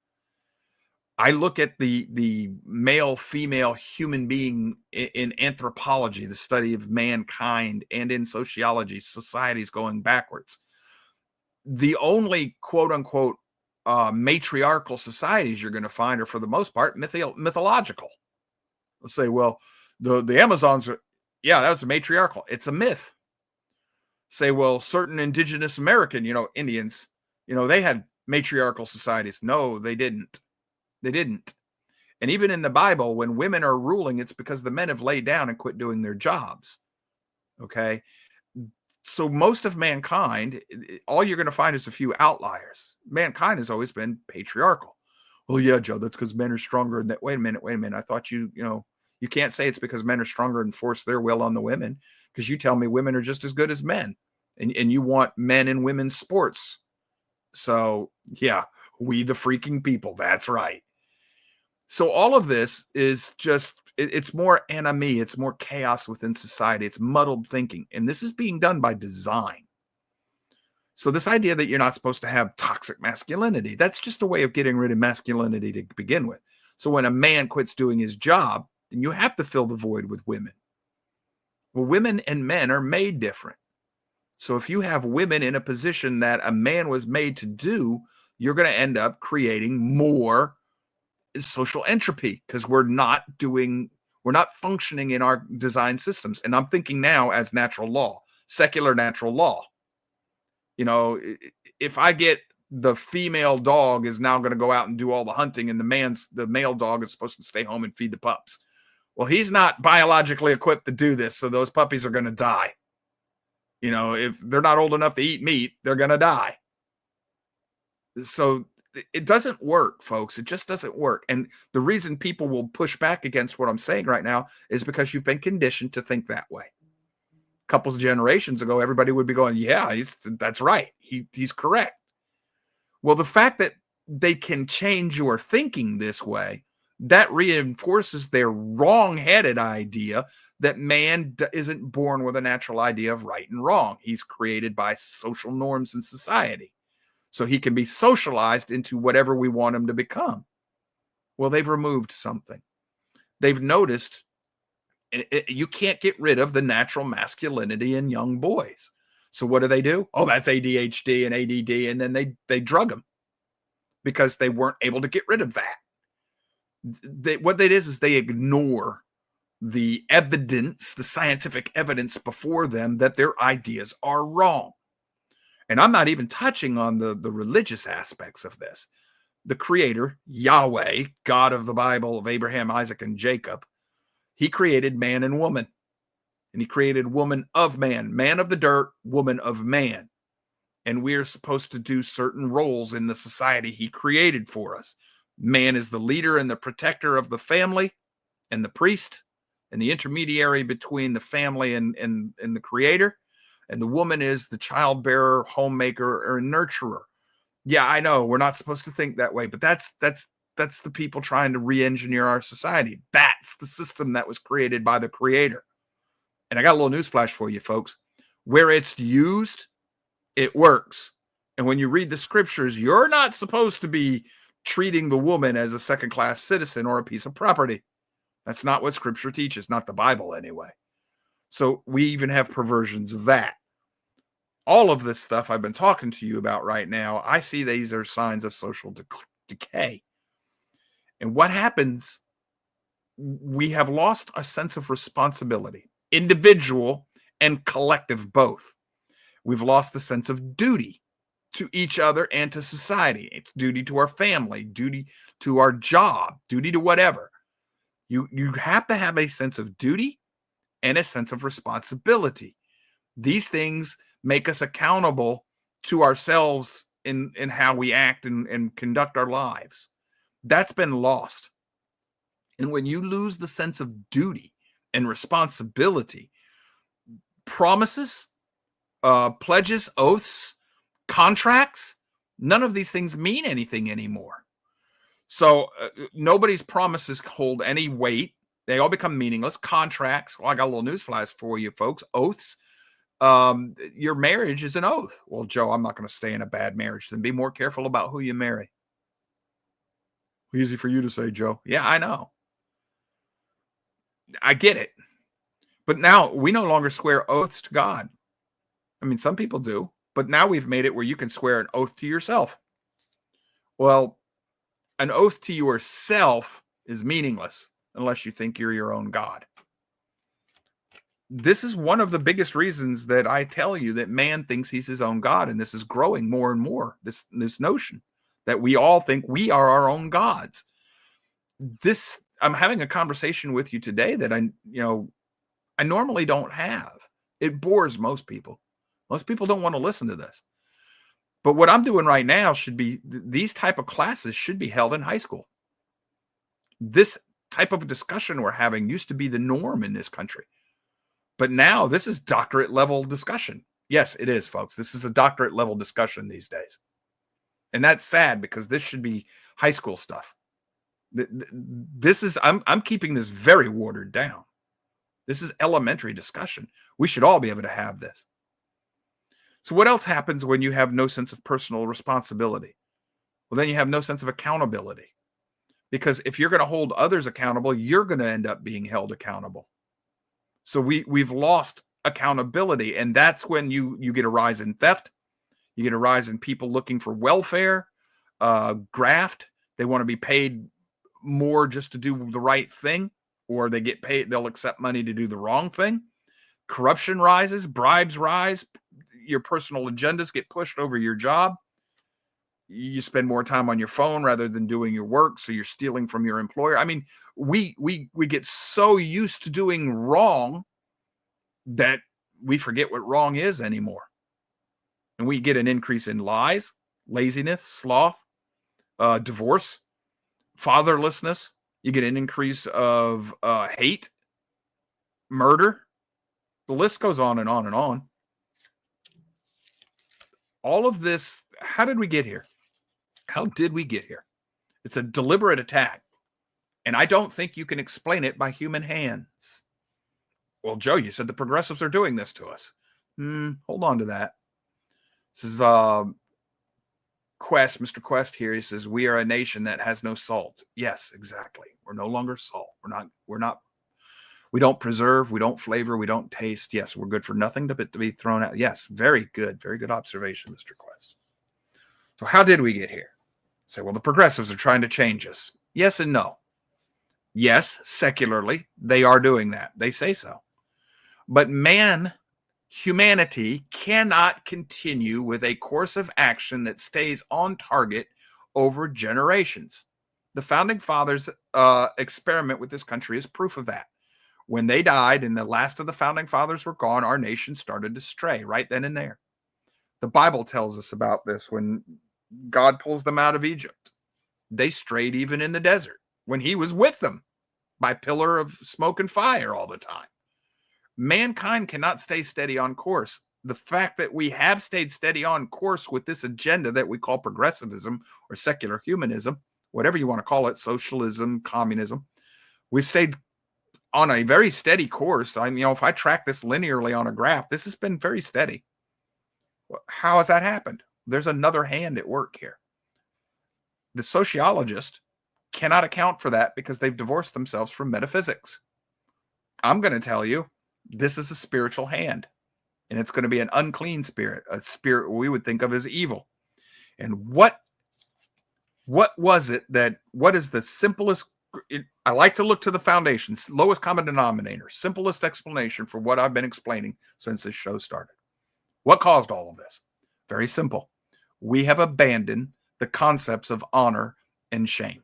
I look at the male-female human being in anthropology, the study of mankind, and in sociology, societies going backwards. The only quote-unquote matriarchal societies you're going to find are, for the most part, mythological. Let's say, well, the Amazons are, yeah, that was matriarchal. It's a myth. Say, well, certain indigenous American, Indians, they had matriarchal societies. No, they didn't. They didn't. And even in the Bible, when women are ruling, it's because the men have laid down and quit doing their jobs. Okay. So most of mankind, all you're going to find is a few outliers. Mankind has always been patriarchal. Well, yeah, Joe, that's because men are stronger. And wait a minute. I thought you can't say it's because men are stronger and force their will on the women, because you tell me women are just as good as men, and you want men and women's sports. So yeah, we the freaking people. That's right. So all of this is just It's more enemy. It's more chaos within society. It's muddled thinking. And this is being done by design. So this idea that you're not supposed to have toxic masculinity, that's just a way of getting rid of masculinity to begin with. So when a man quits doing his job, then you have to fill the void with women. Well, women and men are made different. So if you have women in a position that a man was made to do, you're going to end up creating more social entropy because we're not functioning in our design systems. And I'm thinking now as natural law, secular natural law. You know, if I get the female dog is now going to go out and do all the hunting and the male dog is supposed to stay home and feed the pups. Well, he's not biologically equipped to do this. So those puppies are going to die. You know, if they're not old enough to eat meat, they're going to die. So it doesn't work, folks. It just doesn't work. And the reason people will push back against what I'm saying right now is because you've been conditioned to think that way. Couple of generations ago, everybody would be going, yeah, that's right. He's correct. Well, the fact that they can change your thinking this way, that reinforces their wrong-headed idea that man isn't born with a natural idea of right and wrong. He's created by social norms in society. So he can be socialized into whatever we want him to become. Well, they've removed something. They've noticed you can't get rid of the natural masculinity in young boys. So what do? Oh, that's ADHD and ADD. And then they drug them because they weren't able to get rid of that. What it is they ignore the evidence, the scientific evidence before them that their ideas are wrong. And I'm not even touching on the religious aspects of this. The creator, Yahweh, God of the Bible of Abraham, Isaac, and Jacob, he created man and woman. And he created woman of man of the dirt, woman of man. And we're supposed to do certain roles in the society he created for us. Man is the leader and the protector of the family and the priest and the intermediary between the family and the creator. And the woman is the childbearer, homemaker, or nurturer. Yeah, I know we're not supposed to think that way, but that's the people trying to re-engineer our society. That's the system that was created by the creator. And I got a little newsflash for you, folks. Where it's used, it works. And when you read the scriptures, you're not supposed to be treating the woman as a second-class citizen or a piece of property. That's not what scripture teaches, not the Bible anyway. So we even have perversions of that. All of this stuff I've been talking to you about right now, I see these are signs of social decay. And what happens, we have lost a sense of responsibility, individual and collective both. We've lost the sense of duty to each other and to society. It's duty to our family, duty to our job, duty to whatever. You have to have a sense of duty and a sense of responsibility. These things make us accountable to ourselves in how we act and conduct our lives. That's been lost. And when you lose the sense of duty and responsibility, promises, pledges, oaths, contracts, none of these things mean anything anymore. So nobody's promises hold any weight. They all become meaningless. Contracts, well, I got a little newsflash for you folks. Oaths, your marriage is an oath. Well, Joe, I'm not going to stay in a bad marriage. Then be more careful about who you marry. Easy for you to say, Joe. Yeah, I know. I get it. But now we no longer swear oaths to God. I mean, some people do, but now we've made it where you can swear an oath to yourself. Well, an oath to yourself is meaningless unless you think you're your own God. This is one of the biggest reasons that I tell you that man thinks he's his own God. And this is growing more and more, this notion that we all think we are our own gods. I'm having a conversation with you today that I normally don't have. It bores most people. Most people don't want to listen to this. But what I'm doing right now should be, these type of classes should be held in high school. This type of discussion we're having used to be the norm in this country. But now this is doctorate level discussion. Yes, it is, folks. This is a doctorate level discussion these days. And that's sad because this should be high school stuff. This is, I'm keeping this very watered down. This is elementary discussion. We should all be able to have this. So what else happens when you have no sense of personal responsibility? Well, then you have no sense of accountability. Because if you're going to hold others accountable, you're going to end up being held accountable. So we've lost accountability. And that's when you get a rise in theft. You get a rise in people looking for welfare, graft. They want to be paid more just to do the right thing, or they get paid, they'll accept money to do the wrong thing. Corruption rises, bribes rise, your personal agendas get pushed over your job. You spend more time on your phone rather than doing your work, so you're stealing from your employer. I mean, we get so used to doing wrong that we forget what wrong is anymore. And we get an increase in lies, laziness, sloth, divorce, fatherlessness. You get an increase of hate, murder. The list goes on and on and on. All of this, how did we get here? How did we get here? It's a deliberate attack. And I don't think you can explain it by human hands. Well, Joe, you said the progressives are doing this to us. Hold on to that. This is Quest, Mr. Quest here. He says, we are a nation that has no salt. Yes, exactly. We're no longer salt. We don't preserve, we don't flavor, we don't taste. Yes, we're good for nothing to be thrown out. Yes, very good observation, Mr. Quest. So how did we get here? Say, well, the progressives are trying to change us. Yes and no. Yes, secularly, they are doing that. They say so. But humanity cannot continue with a course of action that stays on target over generations. The founding fathers' experiment with this country is proof of that. When they died and the last of the founding fathers were gone, our nation started to stray right then and there. The Bible tells us about this when God pulls them out of Egypt. They strayed even in the desert when he was with them by pillar of smoke and fire all the time. Mankind cannot stay steady on course. The fact that we have stayed steady on course with this agenda that we call progressivism or secular humanism, whatever you want to call it, socialism, communism, we've stayed on a very steady course. If I track this linearly on a graph, this has been very steady. How has that happened? There's another hand at work here. The sociologist cannot account for that because they've divorced themselves from metaphysics. I'm going to tell you, this is a spiritual hand, and it's going to be an unclean spirit, a spirit we would think of as evil. And what was it what is the simplest, I like to look to the foundations, lowest common denominator, simplest explanation for what I've been explaining since this show started. What caused all of this? Very simple. We have abandoned the concepts of honor and shame.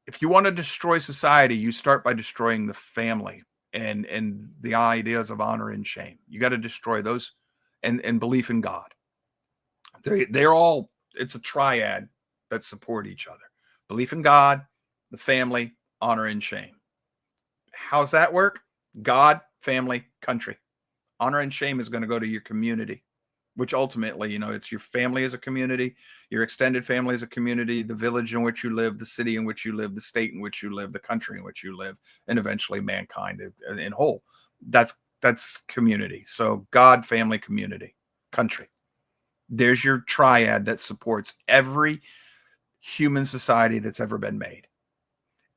If you want to destroy society, you start by destroying the family and the ideas of honor and shame. You got to destroy those and belief in God. They're all, it's a triad that support each other. Belief in God, the family, honor and shame. How's that work? God, family, country. Honor and shame is going to go to your community, which ultimately, it's your family as a community, your extended family as a community, the village in which you live, the city in which you live, the state in which you live, the country in which you live, and eventually mankind in whole. That's community. So God, family, community, country. There's your triad that supports every human society that's ever been made.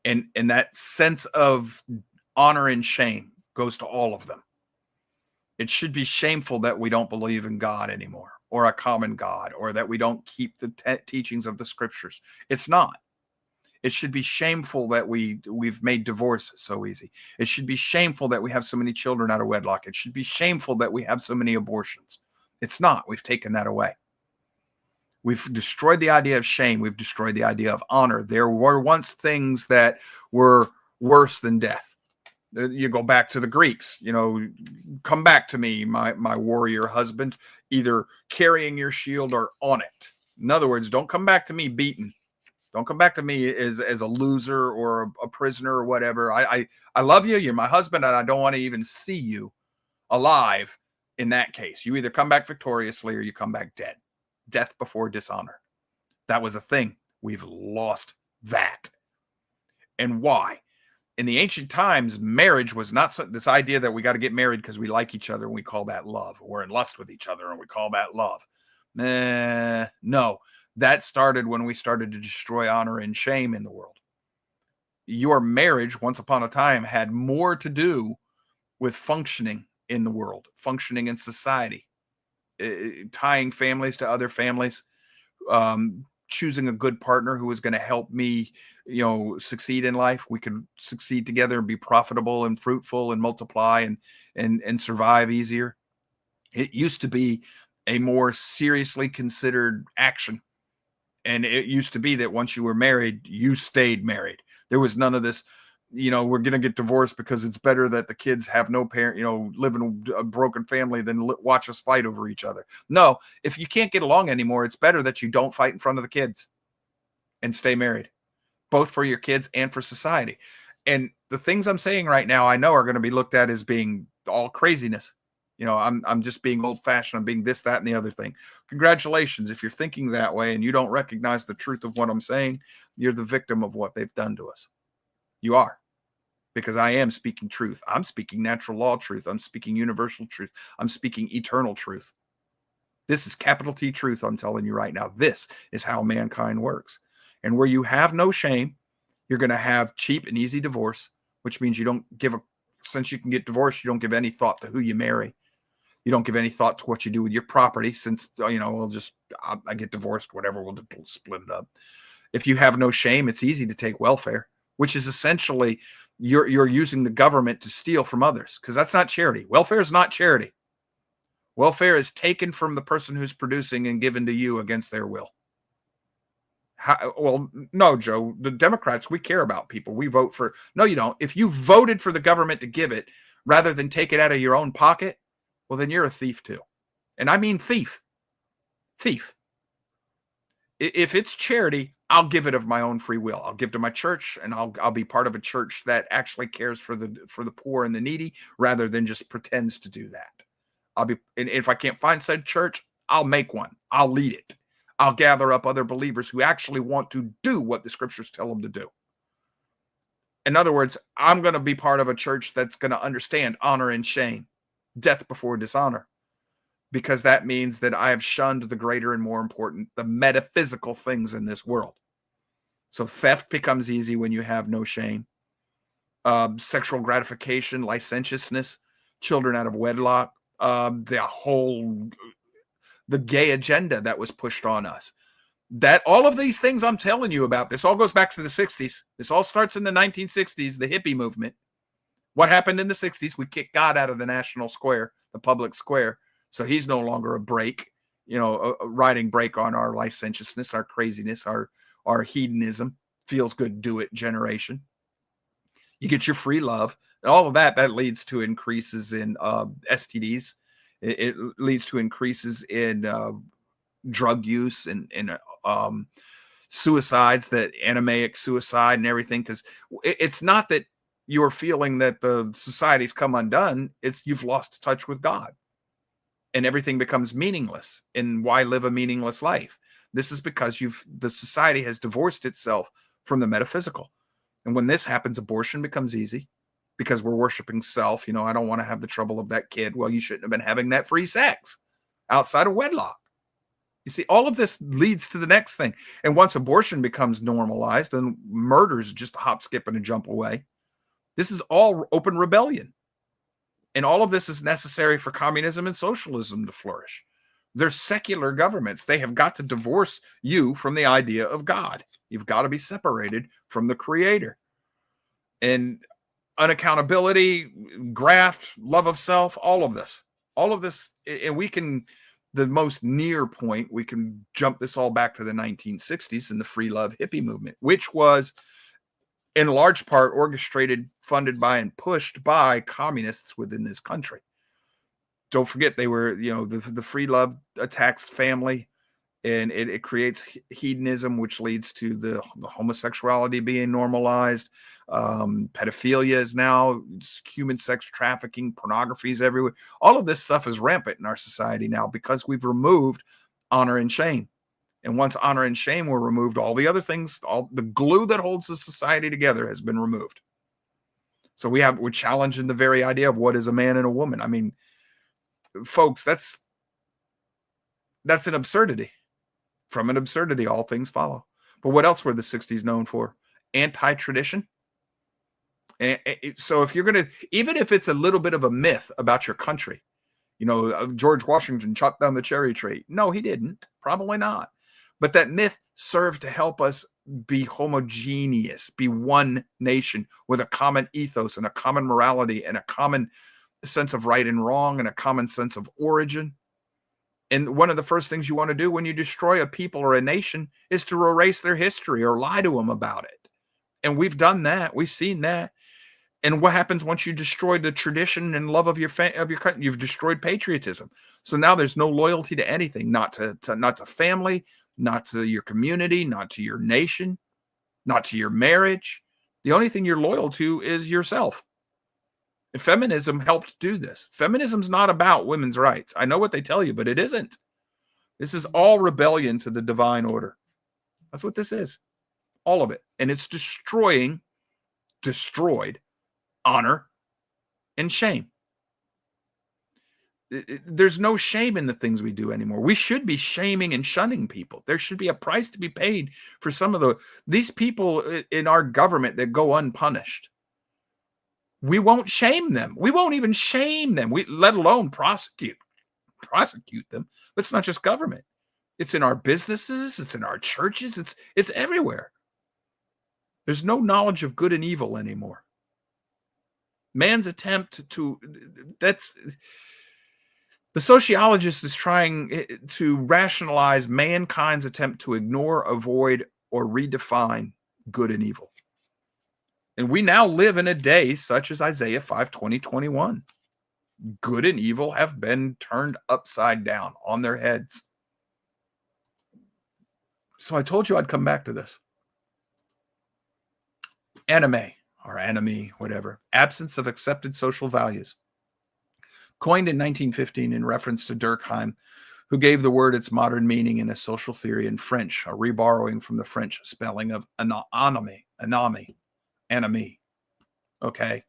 And that sense of honor and shame goes to all of them. It should be shameful that we don't believe in God anymore, or a common God, or that we don't keep the teachings of the scriptures. It's not. It should be shameful that we've made divorce so easy. It should be shameful that we have so many children out of wedlock. It should be shameful that we have so many abortions. It's not. We've taken that away. We've destroyed the idea of shame. We've destroyed the idea of honor. There were once things that were worse than death. You go back to the Greeks, come back to me, my warrior husband, either carrying your shield or on it. In other words, don't come back to me beaten. Don't come back to me as a loser or a prisoner or whatever. I love you. You're my husband, and I don't want to even see you alive in that case. You either come back victoriously or you come back dead. Death before dishonor. That was a thing. We've lost that. And why? In the ancient times, marriage was not this idea that we got to get married because we like each other and we call that love. We're in lust with each other and we call that love. No, that started when we started to destroy honor and shame in the world. Your marriage, once upon a time, had more to do with functioning in the world, functioning in society, tying families to other families, choosing a good partner who was going to help me, succeed in life. We could succeed together and be profitable and fruitful and multiply and survive easier. It used to be a more seriously considered action. And it used to be that once you were married, you stayed married. There was none of this, we're going to get divorced because it's better that the kids have no parent, live in a broken family than watch us fight over each other. No, if you can't get along anymore, it's better that you don't fight in front of the kids and stay married, both for your kids and for society. And the things I'm saying right now, I know are going to be looked at as being all craziness. I'm just being old fashioned. I'm being this, that, and the other thing. Congratulations. If you're thinking that way and you don't recognize the truth of what I'm saying, you're the victim of what they've done to us. You are. Because I am speaking truth. I'm speaking natural law truth. I'm speaking universal truth. I'm speaking eternal truth. This is capital T truth. I'm telling you right now. This is how mankind works. And where you have no shame, you're going to have cheap and easy divorce, which means you don't since you can get divorced, you don't give any thought to who you marry. You don't give any thought to what you do with your property since, I get divorced, whatever, we'll split it up. If you have no shame, it's easy to take welfare, which is essentially you're using the government to steal from others, because that's not charity. Welfare is not charity. Welfare is taken from the person who's producing and given to you against their will. Well, no, Joe, the Democrats, we care about people. We vote for. No, you don't. If you voted for the government to give it rather than take it out of your own pocket, well, then you're a thief too. And I mean thief. Thief. If it's charity, I'll give it of my own free will. I'll give to my church, and I'll be part of a church that actually cares for the poor and the needy rather than just pretends to do that. And if I can't find said church, I'll make one. I'll lead it. I'll gather up other believers who actually want to do what the scriptures tell them to do. In other words, I'm going to be part of a church that's going to understand honor and shame, death before dishonor, because that means that I have shunned the greater and more important, the metaphysical things in this world. So theft becomes easy when you have no shame. Sexual gratification, licentiousness, children out of wedlock, the gay agenda that was pushed on us. That all of these things I'm telling you about, this all goes back to the 60s. This all starts in the 1960s, the hippie movement. What happened in the 60s? We kicked God out of the national square, the public square. So he's no longer a brake, a riding brake on our licentiousness, our craziness, our hedonism, feels good, do it generation. You get your free love. And all of that leads to increases in STDs. It leads to increases in drug use and suicides, that anamaic suicide and everything. Because it's not that you're feeling that the society's come undone. It's you've lost touch with God. And everything becomes meaningless. And why live a meaningless life? This is because the society has divorced itself from the metaphysical. And when this happens, abortion becomes easy because we're worshiping self. I don't want to have the trouble of that kid. Well, you shouldn't have been having that free sex outside of wedlock. You see, all of this leads to the next thing. And once abortion becomes normalized, then murder is just a hop, skip, and a jump away. This is all open rebellion. And all of this is necessary for communism and socialism to flourish. They're secular governments. They have got to divorce you from the idea of God. You've got to be separated from the Creator. And unaccountability, graft, love of self, all of this, and we can, the most near point, we can jump this all back to the 1960s and the free love hippie movement, which was in large part orchestrated, funded by, and pushed by communists within this country. Don't forget, they were, the free love attacks family, and it creates hedonism, which leads to the homosexuality being normalized. Pedophilia is now, human sex trafficking, pornography is everywhere. All of this stuff is rampant in our society now because we've removed honor and shame. And once honor and shame were removed, all the other things, all the glue that holds the society together has been removed. So we're challenging the very idea of what is a man and a woman. I mean, folks, that's an absurdity. From an absurdity, all things follow. But what else were the 60s known for? Anti-tradition. So if you're going to, even if it's a little bit of a myth about your country, George Washington chopped down the cherry tree. No, he didn't. Probably not. But that myth served to help us be homogeneous, be one nation with a common ethos and a common morality and a common sense of right and wrong and a common sense of origin. And one of the first things you want to do when you destroy a people or a nation is to erase their history or lie to them about it. And we've done that. We've seen that. And what happens once you destroy the tradition and love of your country? You've destroyed patriotism. So now there's no loyalty to anything, not to family, not to your community, not to your nation, not to your marriage. The only thing you're loyal to is yourself. And feminism helped do this. Feminism's not about women's rights. I know what they tell you, but it isn't. This is all rebellion to the divine order. That's what this is. All of it. And it's destroyed honor and shame. There's no shame in the things we do anymore. We should be shaming and shunning people. There should be a price to be paid for some of these people in our government that go unpunished. We won't shame them. We won't even shame them. Let alone prosecute them. But it's not just government. It's in our businesses. It's in our churches. It's everywhere. There's no knowledge of good and evil anymore. Man's attempt the sociologist is trying to rationalize mankind's attempt to ignore, avoid, or redefine good and evil. And we now live in a day such as Isaiah 5:20-21. Good and evil have been turned upside down on their heads. So I told you I'd come back to this. Anime. Or enemy, whatever, absence of accepted social values. Coined in 1915 in reference to Durkheim, who gave the word its modern meaning in a social theory in French, a reborrowing from the French spelling of enemy. Okay.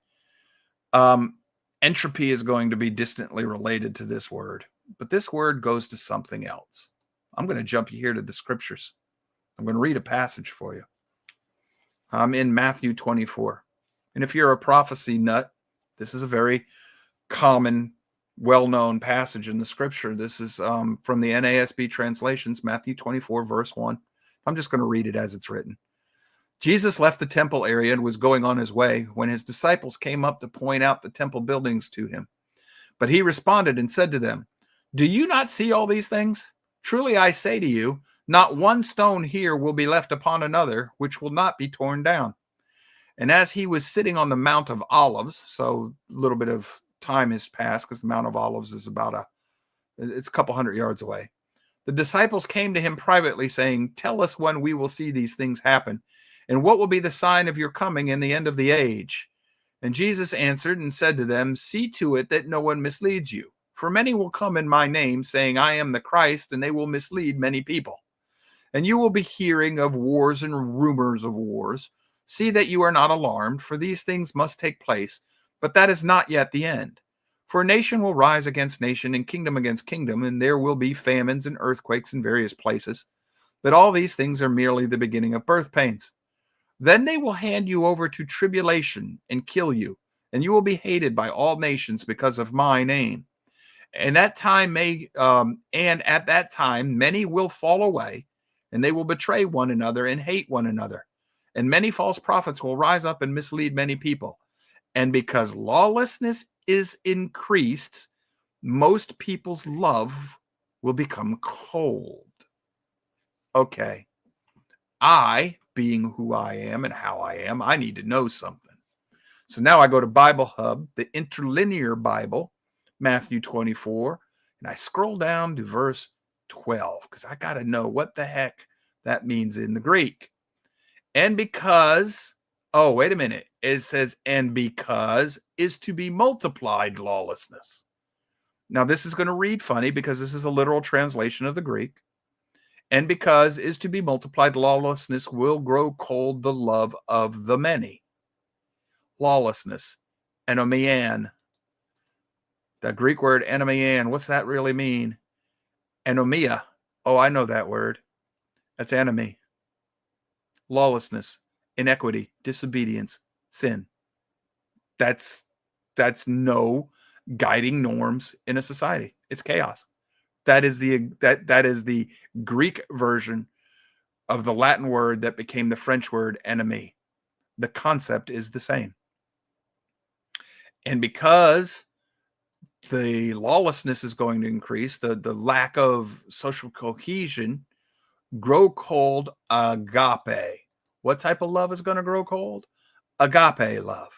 Entropy is going to be distantly related to this word, but this word goes to something else. I'm going to jump you here to the scriptures. I'm going to read a passage for you. I'm in Matthew 24. And if you're a prophecy nut, this is a very common, well-known passage in the scripture. This is from the NASB translations, Matthew 24, verse 1. I'm just going to read it as it's written. Jesus left the temple area and was going on his way when his disciples came up to point out the temple buildings to him. But he responded and said to them, "Do you not see all these things? Truly I say to you, not one stone here will be left upon another, which will not be torn down." And as he was sitting on the Mount of Olives, so a little bit of time has passed because the Mount of Olives is it's a couple hundred yards away. The disciples came to him privately saying, "Tell us when we will see these things happen, and what will be the sign of your coming and the end of the age?" And Jesus answered and said to them, "See to it that no one misleads you. For many will come in my name, saying, 'I am the Christ,' and they will mislead many people. And you will be hearing of wars and rumors of wars. See that you are not alarmed, for these things must take place, but that is not yet the end. For nation will rise against nation and kingdom against kingdom, and there will be famines and earthquakes in various places. But all these things are merely the beginning of birth pains. Then they will hand you over to tribulation and kill you, and you will be hated by all nations because of my name. And at that time many will fall away, and they will betray one another and hate one another. And many false prophets will rise up and mislead many people. And because lawlessness is increased, most people's love will become cold." Okay. I, being who I am and how I am, I need to know something. So now I go to Bible Hub, the interlinear Bible, Matthew 24, and I scroll down to verse 12 because I got to know what the heck that means in the Greek. And because, oh, wait a minute. It says, and because is to be multiplied lawlessness. Now, this is going to read funny because this is a literal translation of the Greek. And because is to be multiplied, lawlessness will grow cold, the love of the many. Lawlessness, anomian. The Greek word anomian, what's that really mean? Anomia. Oh, I know that word. That's enemy. Lawlessness, inequity, disobedience, sin. That's no guiding norms in a society. It's chaos. That is the Greek version of the Latin word that became the French word enemy. The concept is the same. And because the lawlessness is going to increase, the lack of social cohesion, grow cold agape. What type of love is going to grow cold? Agape love.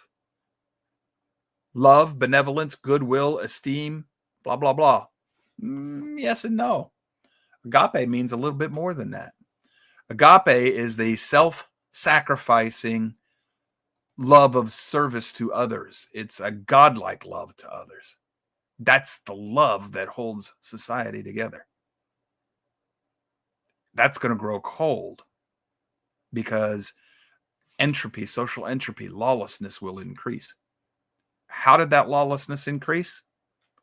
Love, benevolence, goodwill, esteem, blah, blah, blah. Yes and no. Agape means a little bit more than that. Agape is the self-sacrificing love of service to others. It's a godlike love to others. That's the love that holds society together. That's going to grow cold because entropy, social entropy, lawlessness will increase. How did that lawlessness increase?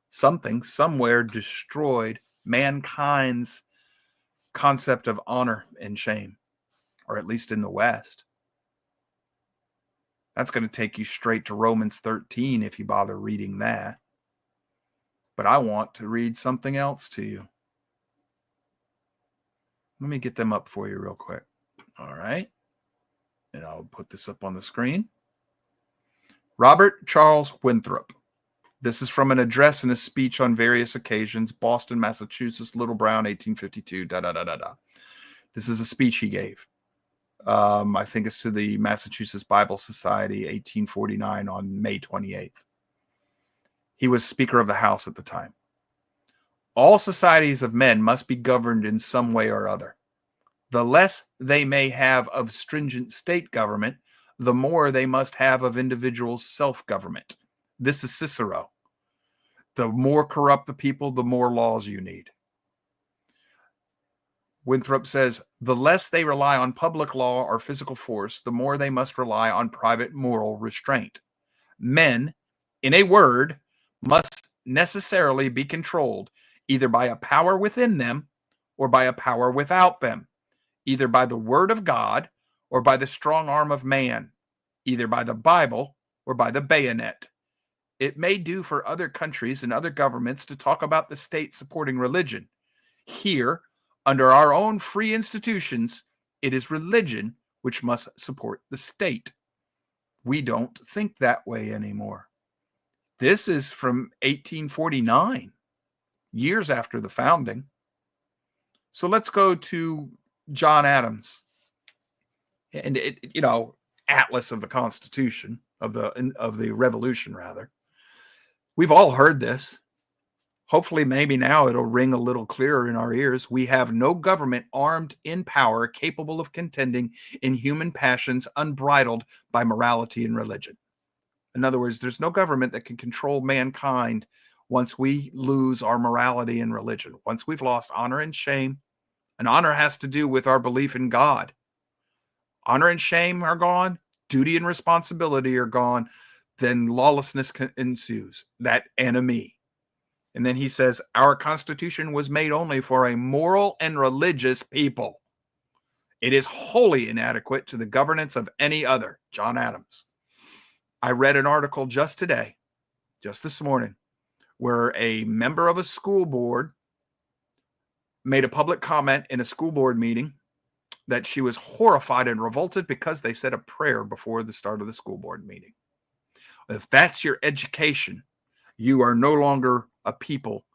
Something somewhere destroyed mankind's concept of honor and shame, or at least in the West. That's going to take you straight to Romans 13 if you bother reading that. But I want to read something else to you. Let me get them up for you real quick. All right. And I'll put this up on the screen. Robert Charles Winthrop. This is from an address and a speech on various occasions. Boston, Massachusetts, Little Brown, 1852, This is a speech he gave. I think it's to the Massachusetts Bible Society, 1849, on May 28th. He was Speaker of the House at the time. All societies of men must be governed in some way or other. The less they may have of stringent state government, the more they must have of individual self-government. This is Cicero. The more corrupt the people, the more laws you need. Winthrop says, the less they rely on public law or physical force, the more they must rely on private moral restraint. Men, in a word, must necessarily be controlled either by a power within them or by a power without them, either by the word of God or by the strong arm of man, either by the Bible or by the bayonet. It may do for other countries and other governments to talk about the state supporting religion. Here, under our own free institutions, it is religion which must support the state. We don't think that way anymore. This is from 1849, years after the founding. So let's go to John Adams and Atlas of the Constitution, of the Revolution, rather. We've all heard this. Hopefully, maybe now it'll ring a little clearer in our ears. We have no government armed in power, capable of contending in human passions, unbridled by morality and religion. In other words, there's no government that can control mankind once we lose our morality and religion. Once we've lost honor and shame, and honor has to do with our belief in God. Honor and shame are gone. Duty and responsibility are gone. Then lawlessness ensues. That enemy. And then he says, our Constitution was made only for a moral and religious people. It is wholly inadequate to the governance of any other. John Adams. I read an article just today, just this morning, where a member of a school board made a public comment in a school board meeting that she was horrified and revolted because they said a prayer before the start of the school board meeting. If that's your education, you are no longer a people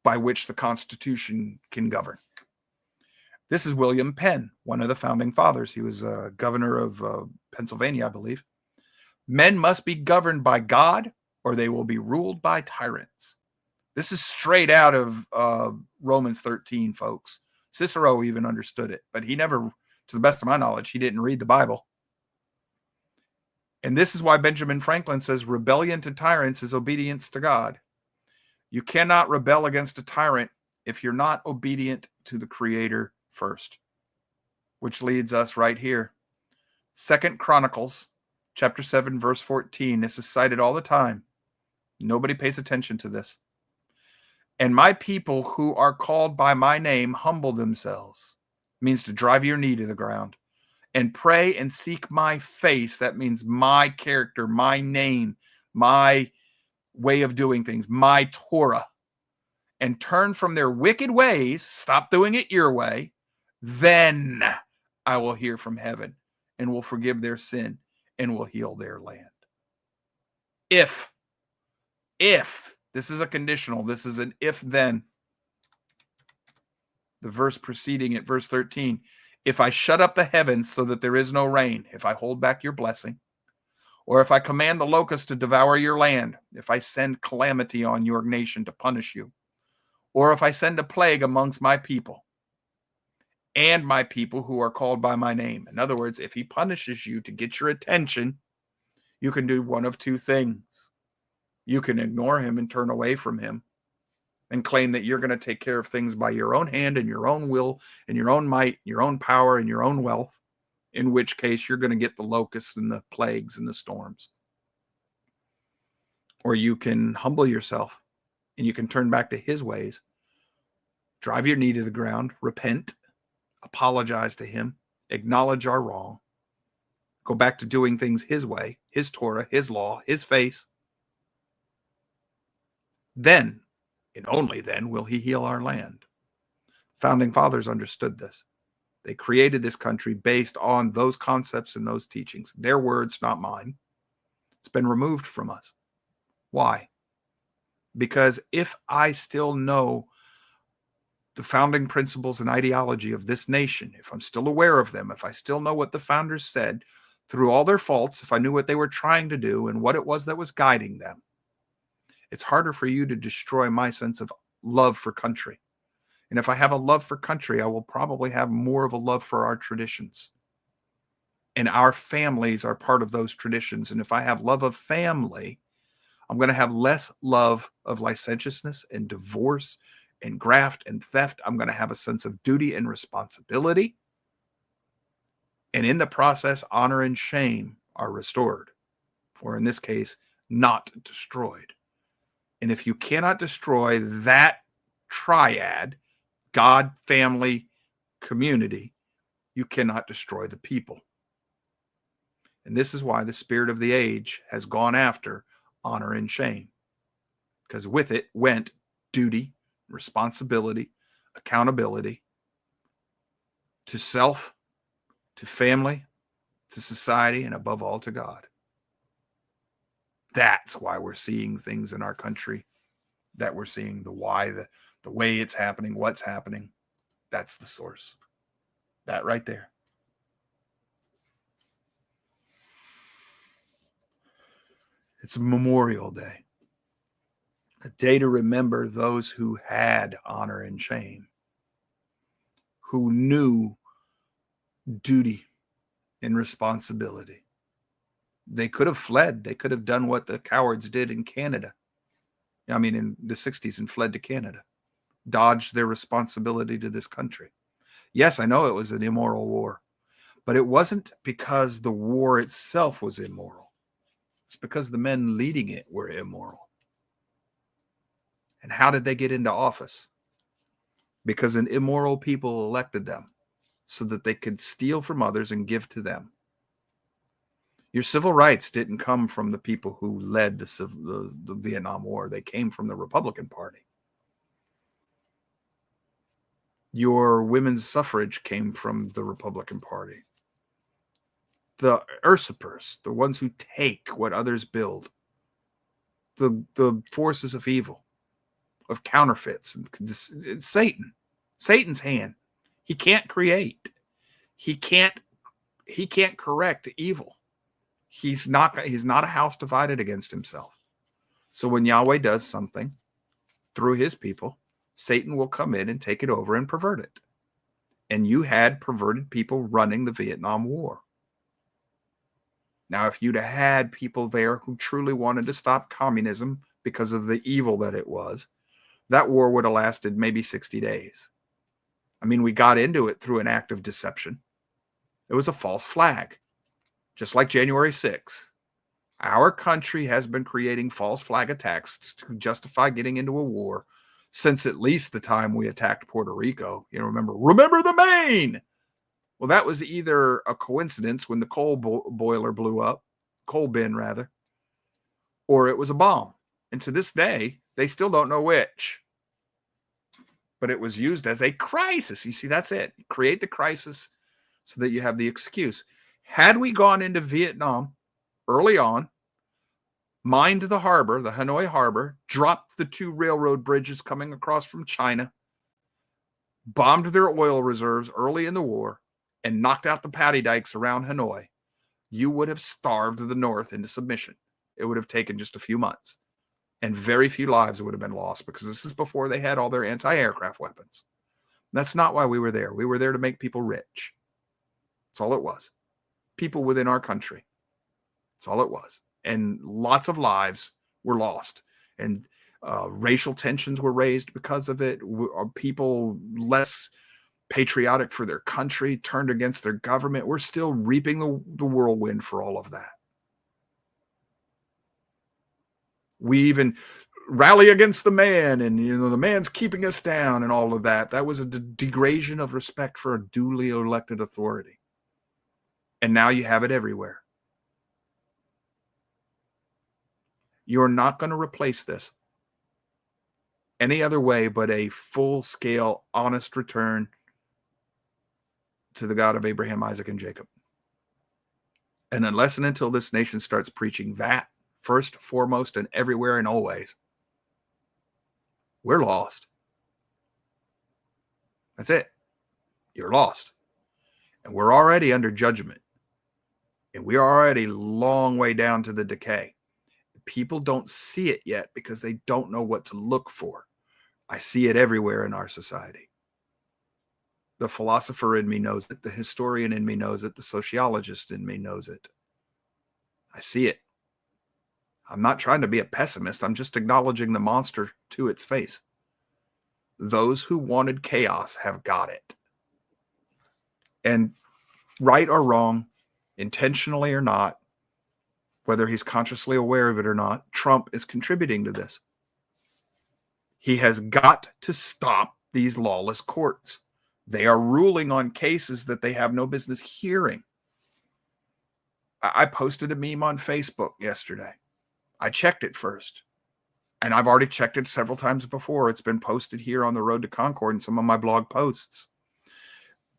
by which the Constitution can govern. This is William Penn, one of the founding fathers. He was governor of Pennsylvania, I believe. Men must be governed by God, or they will be ruled by tyrants. This is straight out of Romans 13, folks. Cicero even understood it, but he never, to the best of my knowledge, he didn't read the Bible. And this is why Benjamin Franklin says rebellion to tyrants is obedience to God. You cannot rebel against a tyrant if you're not obedient to the Creator first, which leads us right here. 2 Chronicles chapter 7, verse 14. This is cited all the time. Nobody pays attention to this. And my people who are called by my name humble themselves. Means to drive your knee to the ground. And pray and seek my face. That means my character, my name, my way of doing things, my Torah. And turn from their wicked ways, stop doing it your way, then I will hear from heaven and will forgive their sin and will heal their land. If, this is a conditional, this is an if then. The verse preceding it, verse 13, if I shut up the heavens so that there is no rain, if I hold back your blessing, or if I command the locusts to devour your land, if I send calamity on your nation to punish you, or if I send a plague amongst my people and my people who are called by my name. In other words, if he punishes you to get your attention, you can do one of two things. You can ignore him and turn away from him and claim that you're going to take care of things by your own hand and your own will and your own might, your own power and your own wealth, in which case you're going to get the locusts and the plagues and the storms. Or you can humble yourself and you can turn back to his ways, drive your knee to the ground, repent, apologize to him, acknowledge our wrong, go back to doing things his way, his Torah, his law, his face. Then, and only then, will he heal our land. Founding fathers understood this. They created this country based on those concepts and those teachings. Their words, not mine. It's been removed from us. Why? Because if I still know the founding principles and ideology of this nation, if I'm still aware of them, if I still know what the founders said through all their faults, if I knew what they were trying to do and what it was that was guiding them, it's harder for you to destroy my sense of love for country. And if I have a love for country, I will probably have more of a love for our traditions. And our families are part of those traditions. And if I have love of family, I'm going to have less love of licentiousness and divorce and graft and theft. I'm going to have a sense of duty and responsibility. And in the process, honor and shame are restored, or in this case, not destroyed. And if you cannot destroy that triad, God, family, community, you cannot destroy the people. And this is why the spirit of the age has gone after honor and shame, because with it went duty, responsibility, accountability to self, to family, to society, and above all to God. That's why we're seeing things in our country that we're seeing, the why, the way it's happening, what's happening. That's the source. That right there. It's Memorial Day, a day to remember those who had honor and shame, who knew duty and responsibility. They could have fled. They could have done what the cowards did in Canada. I mean, in the 60s, and fled to Canada, dodged their responsibility to this country. Yes, I know it was an immoral war, but it wasn't because the war itself was immoral. It's because the men leading it were immoral. And how did they get into office? Because an immoral people elected them so that they could steal from others and give to them. Your civil rights didn't come from the people who led the Vietnam War. They came from the Republican Party. Your women's suffrage came from the Republican Party. The usurpers, the ones who take what others build, the forces of evil, of counterfeits, it's Satan. Satan's hand. He can't create. He can't correct evil. He's not a house divided against himself. So when Yahweh does something through his people, Satan will come in and take it over and pervert it. And you had perverted people running the Vietnam War. Now, if you'd have had people there who truly wanted to stop communism because of the evil that it was, that war would have lasted maybe 60 days. I mean, we got into it through an act of deception. It was a false flag, just like January 6th. Our country has been creating false flag attacks to justify getting into a war since at least the time we attacked Puerto Rico. You know, remember the Maine. Well, that was either a coincidence when the coal boiler blew up, coal bin rather, or it was a bomb. And to this day, they still don't know which. But it was used as a crisis. You see, that's it. Create the crisis so that you have the excuse. Had we gone into Vietnam early on, mined the harbor, the Hanoi harbor, dropped the 2 railroad bridges coming across from China, bombed their oil reserves early in the war, and knocked out the patty dikes around Hanoi, you would have starved the North into submission. It would have taken just a few months. And very few lives would have been lost because this is before they had all their anti-aircraft weapons. That's not why we were there. We were there to make people rich. That's all it was. People within our country. That's all it was. And lots of lives were lost. And racial tensions were raised because of it. People less patriotic for their country turned against their government. We're still reaping the whirlwind for all of that. We even rally against the man, and the man's keeping us down, and all of that. That was a degradation of respect for a duly elected authority. And now you have it everywhere. You're not going to replace this any other way but a full-scale, honest return to the God of Abraham, Isaac, and Jacob. And unless and until this nation starts preaching that, first, foremost, and everywhere and always, we're lost. That's it. You're lost. And we're already under judgment. And we are already a long way down to the decay. People don't see it yet because they don't know what to look for. I see it everywhere in our society. The philosopher in me knows it. The historian in me knows it. The sociologist in me knows it. I see it. I'm not trying to be a pessimist. I'm just acknowledging the monster to its face. Those who wanted chaos have got it. And right or wrong, intentionally or not, whether he's consciously aware of it or not, Trump is contributing to this. He has got to stop these lawless courts. They are ruling on cases that they have no business hearing. I posted a meme on Facebook yesterday. I checked it first. And I've already checked it several times before. It's been posted here on the Road to Concord in some of my blog posts.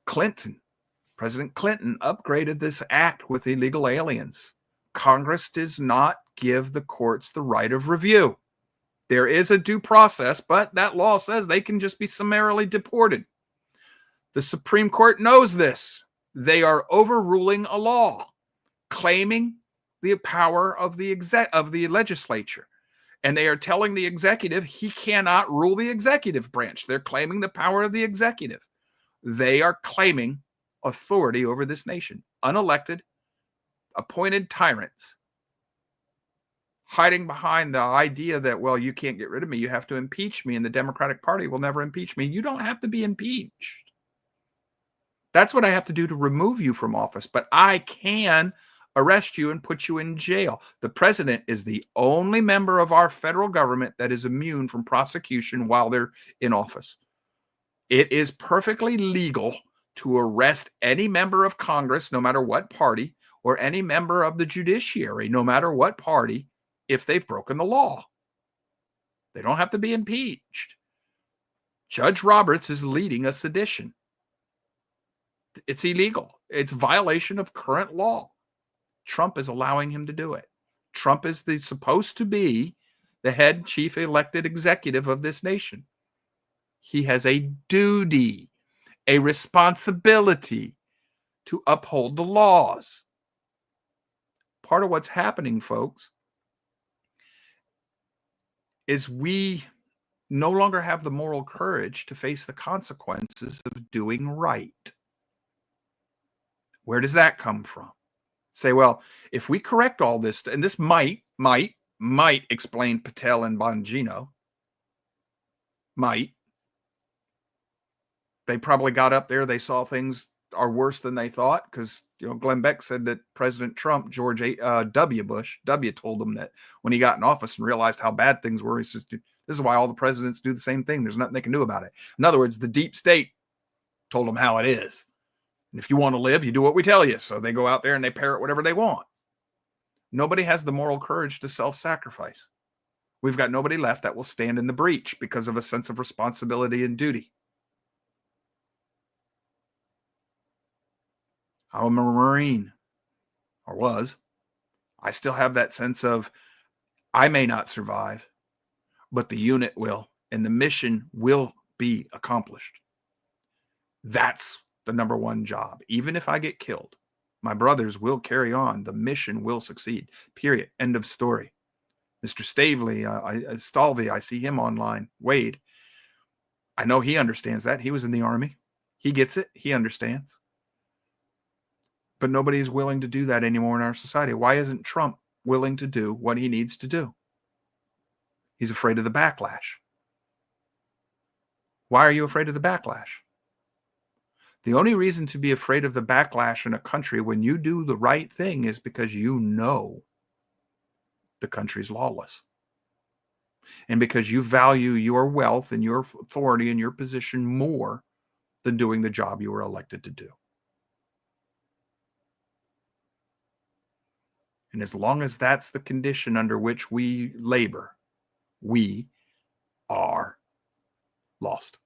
President Clinton upgraded this act with illegal aliens. Congress does not give the courts the right of review. There is a due process, but that law says they can just be summarily deported. The Supreme Court knows this. They are overruling a law, claiming the power of the legislature. And they are telling the executive he cannot rule the executive branch. They're claiming the power of the executive. They are claiming authority over this nation. Unelected, appointed tyrants. Hiding behind the idea that, well, you can't get rid of me. You have to impeach me, and the Democratic Party will never impeach me. You don't have to be impeached. That's what I have to do to remove you from office. But I can arrest you and put you in jail. The president is the only member of our federal government that is immune from prosecution while they're in office. It is perfectly legal to arrest any member of Congress, no matter what party, or any member of the judiciary, no matter what party, if they've broken the law. They don't have to be impeached. Judge Roberts is leading a sedition. It's illegal. It's violation of current law. Trump is allowing him to do it. Trump is supposed to be the head chief elected executive of this nation. He has a duty, a responsibility to uphold the laws. Part of what's happening, folks, is we no longer have the moral courage to face the consequences of doing right. Where does that come from? Say, well, if we correct all this, and this might explain Patel and Bongino, might. They probably got up there. They saw things are worse than they thought because, Glenn Beck said that President Trump, George W. Bush, told them that when he got in office and realized how bad things were, he says, this is why all the presidents do the same thing. There's nothing they can do about it. In other words, the deep state told them how it is. And if you want to live, you do what we tell you. So they go out there and they parrot whatever they want. Nobody has the moral courage to self-sacrifice. We've got nobody left that will stand in the breach because of a sense of responsibility and duty. I'm a Marine, or was. I still have that sense of I may not survive, but the unit will, and the mission will be accomplished. That's the number one job. Even if I get killed, my brothers will carry on. The mission will succeed. Period. End of story. Mr. Stalvey, I see him online. Wade, I know he understands that. He was in the Army. He gets it. He understands. But nobody is willing to do that anymore in our society. Why isn't Trump willing to do what he needs to do? He's afraid of the backlash. Why are you afraid of the backlash? The only reason to be afraid of the backlash in a country when you do the right thing is because you know the country's lawless. And because you value your wealth and your authority and your position more than doing the job you were elected to do. And as long as that's the condition under which we labor, we are lost.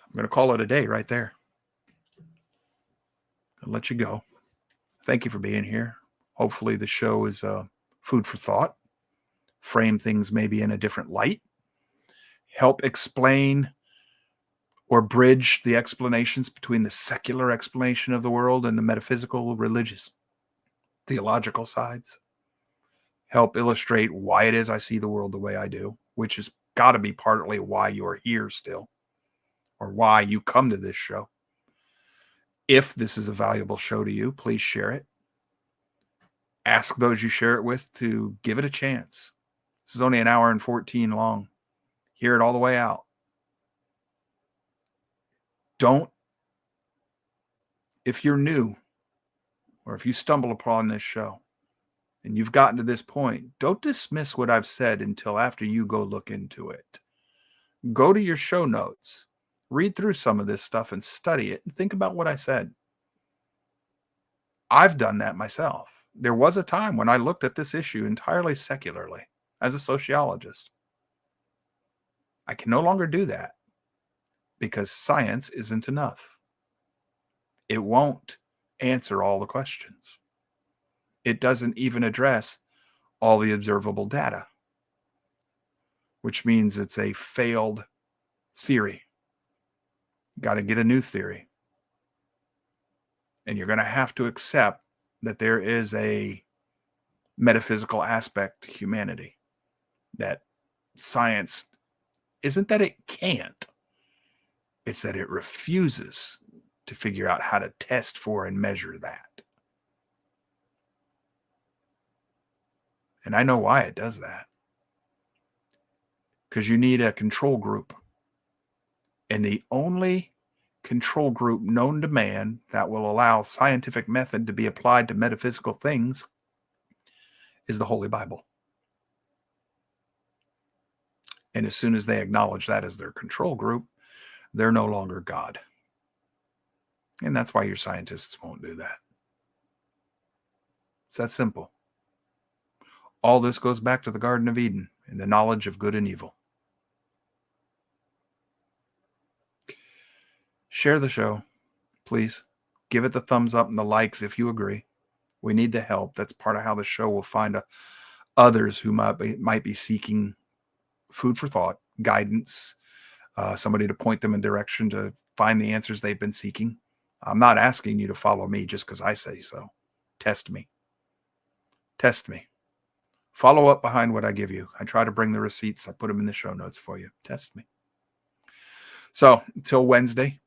I'm going to call it a day right there. I'll let you go. Thank you for being here. Hopefully the show is food for thought. Frame things maybe in a different light. Help explain or bridge the explanations between the secular explanation of the world and the metaphysical, religious, theological sides. Help illustrate why it is I see the world the way I do, which has got to be partly why you're here still, or why you come to this show. If this is a valuable show to you, please share it. Ask those you share it with to give it a chance. This is only an hour and 14 long. Hear it all the way out. If you're new, or if you stumble upon this show and you've gotten to this point, don't dismiss what I've said until after you go look into it. Go to your show notes, read through some of this stuff and study it and think about what I said. I've done that myself. There was a time when I looked at this issue entirely secularly as a sociologist. I can no longer do that because science isn't enough. It won't answer all the questions. It doesn't even address all the observable data, which means it's a failed theory. Got to get a new theory. And you're going to have to accept that there is a metaphysical aspect to humanity. That science isn't that it can't. It's that it refuses to figure out how to test for and measure that. And I know why it does that. Because you need a control group. And the only control group known to man that will allow scientific method to be applied to metaphysical things is the Holy Bible. And as soon as they acknowledge that as their control group, they're no longer God. And that's why your scientists won't do that. It's that simple. All this goes back to the Garden of Eden and the knowledge of good and evil. Share the show, please. Give it the thumbs up and the likes if you agree. We need the help. That's part of how the show will find others who might be seeking food for thought, guidance, somebody to point them in direction to find the answers they've been seeking. I'm not asking you to follow me just because I say so. Test me. Test me. Follow up behind what I give you. I try to bring the receipts. I put them in the show notes for you. Test me. So until Wednesday,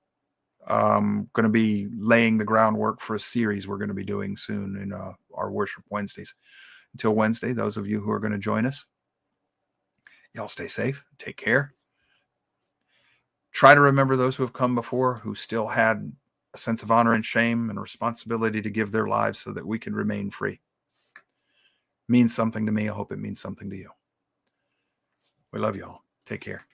I'm going to be laying the groundwork for a series we're going to be doing soon in our Worship Wednesdays. Until Wednesday, those of you who are going to join us, Y'all stay safe. Take care. Try to remember those who have come before, who still had a sense of honor and shame and responsibility to give their lives so that we can remain free. Means something to me. I hope it means something to you. We love y'all. Take care.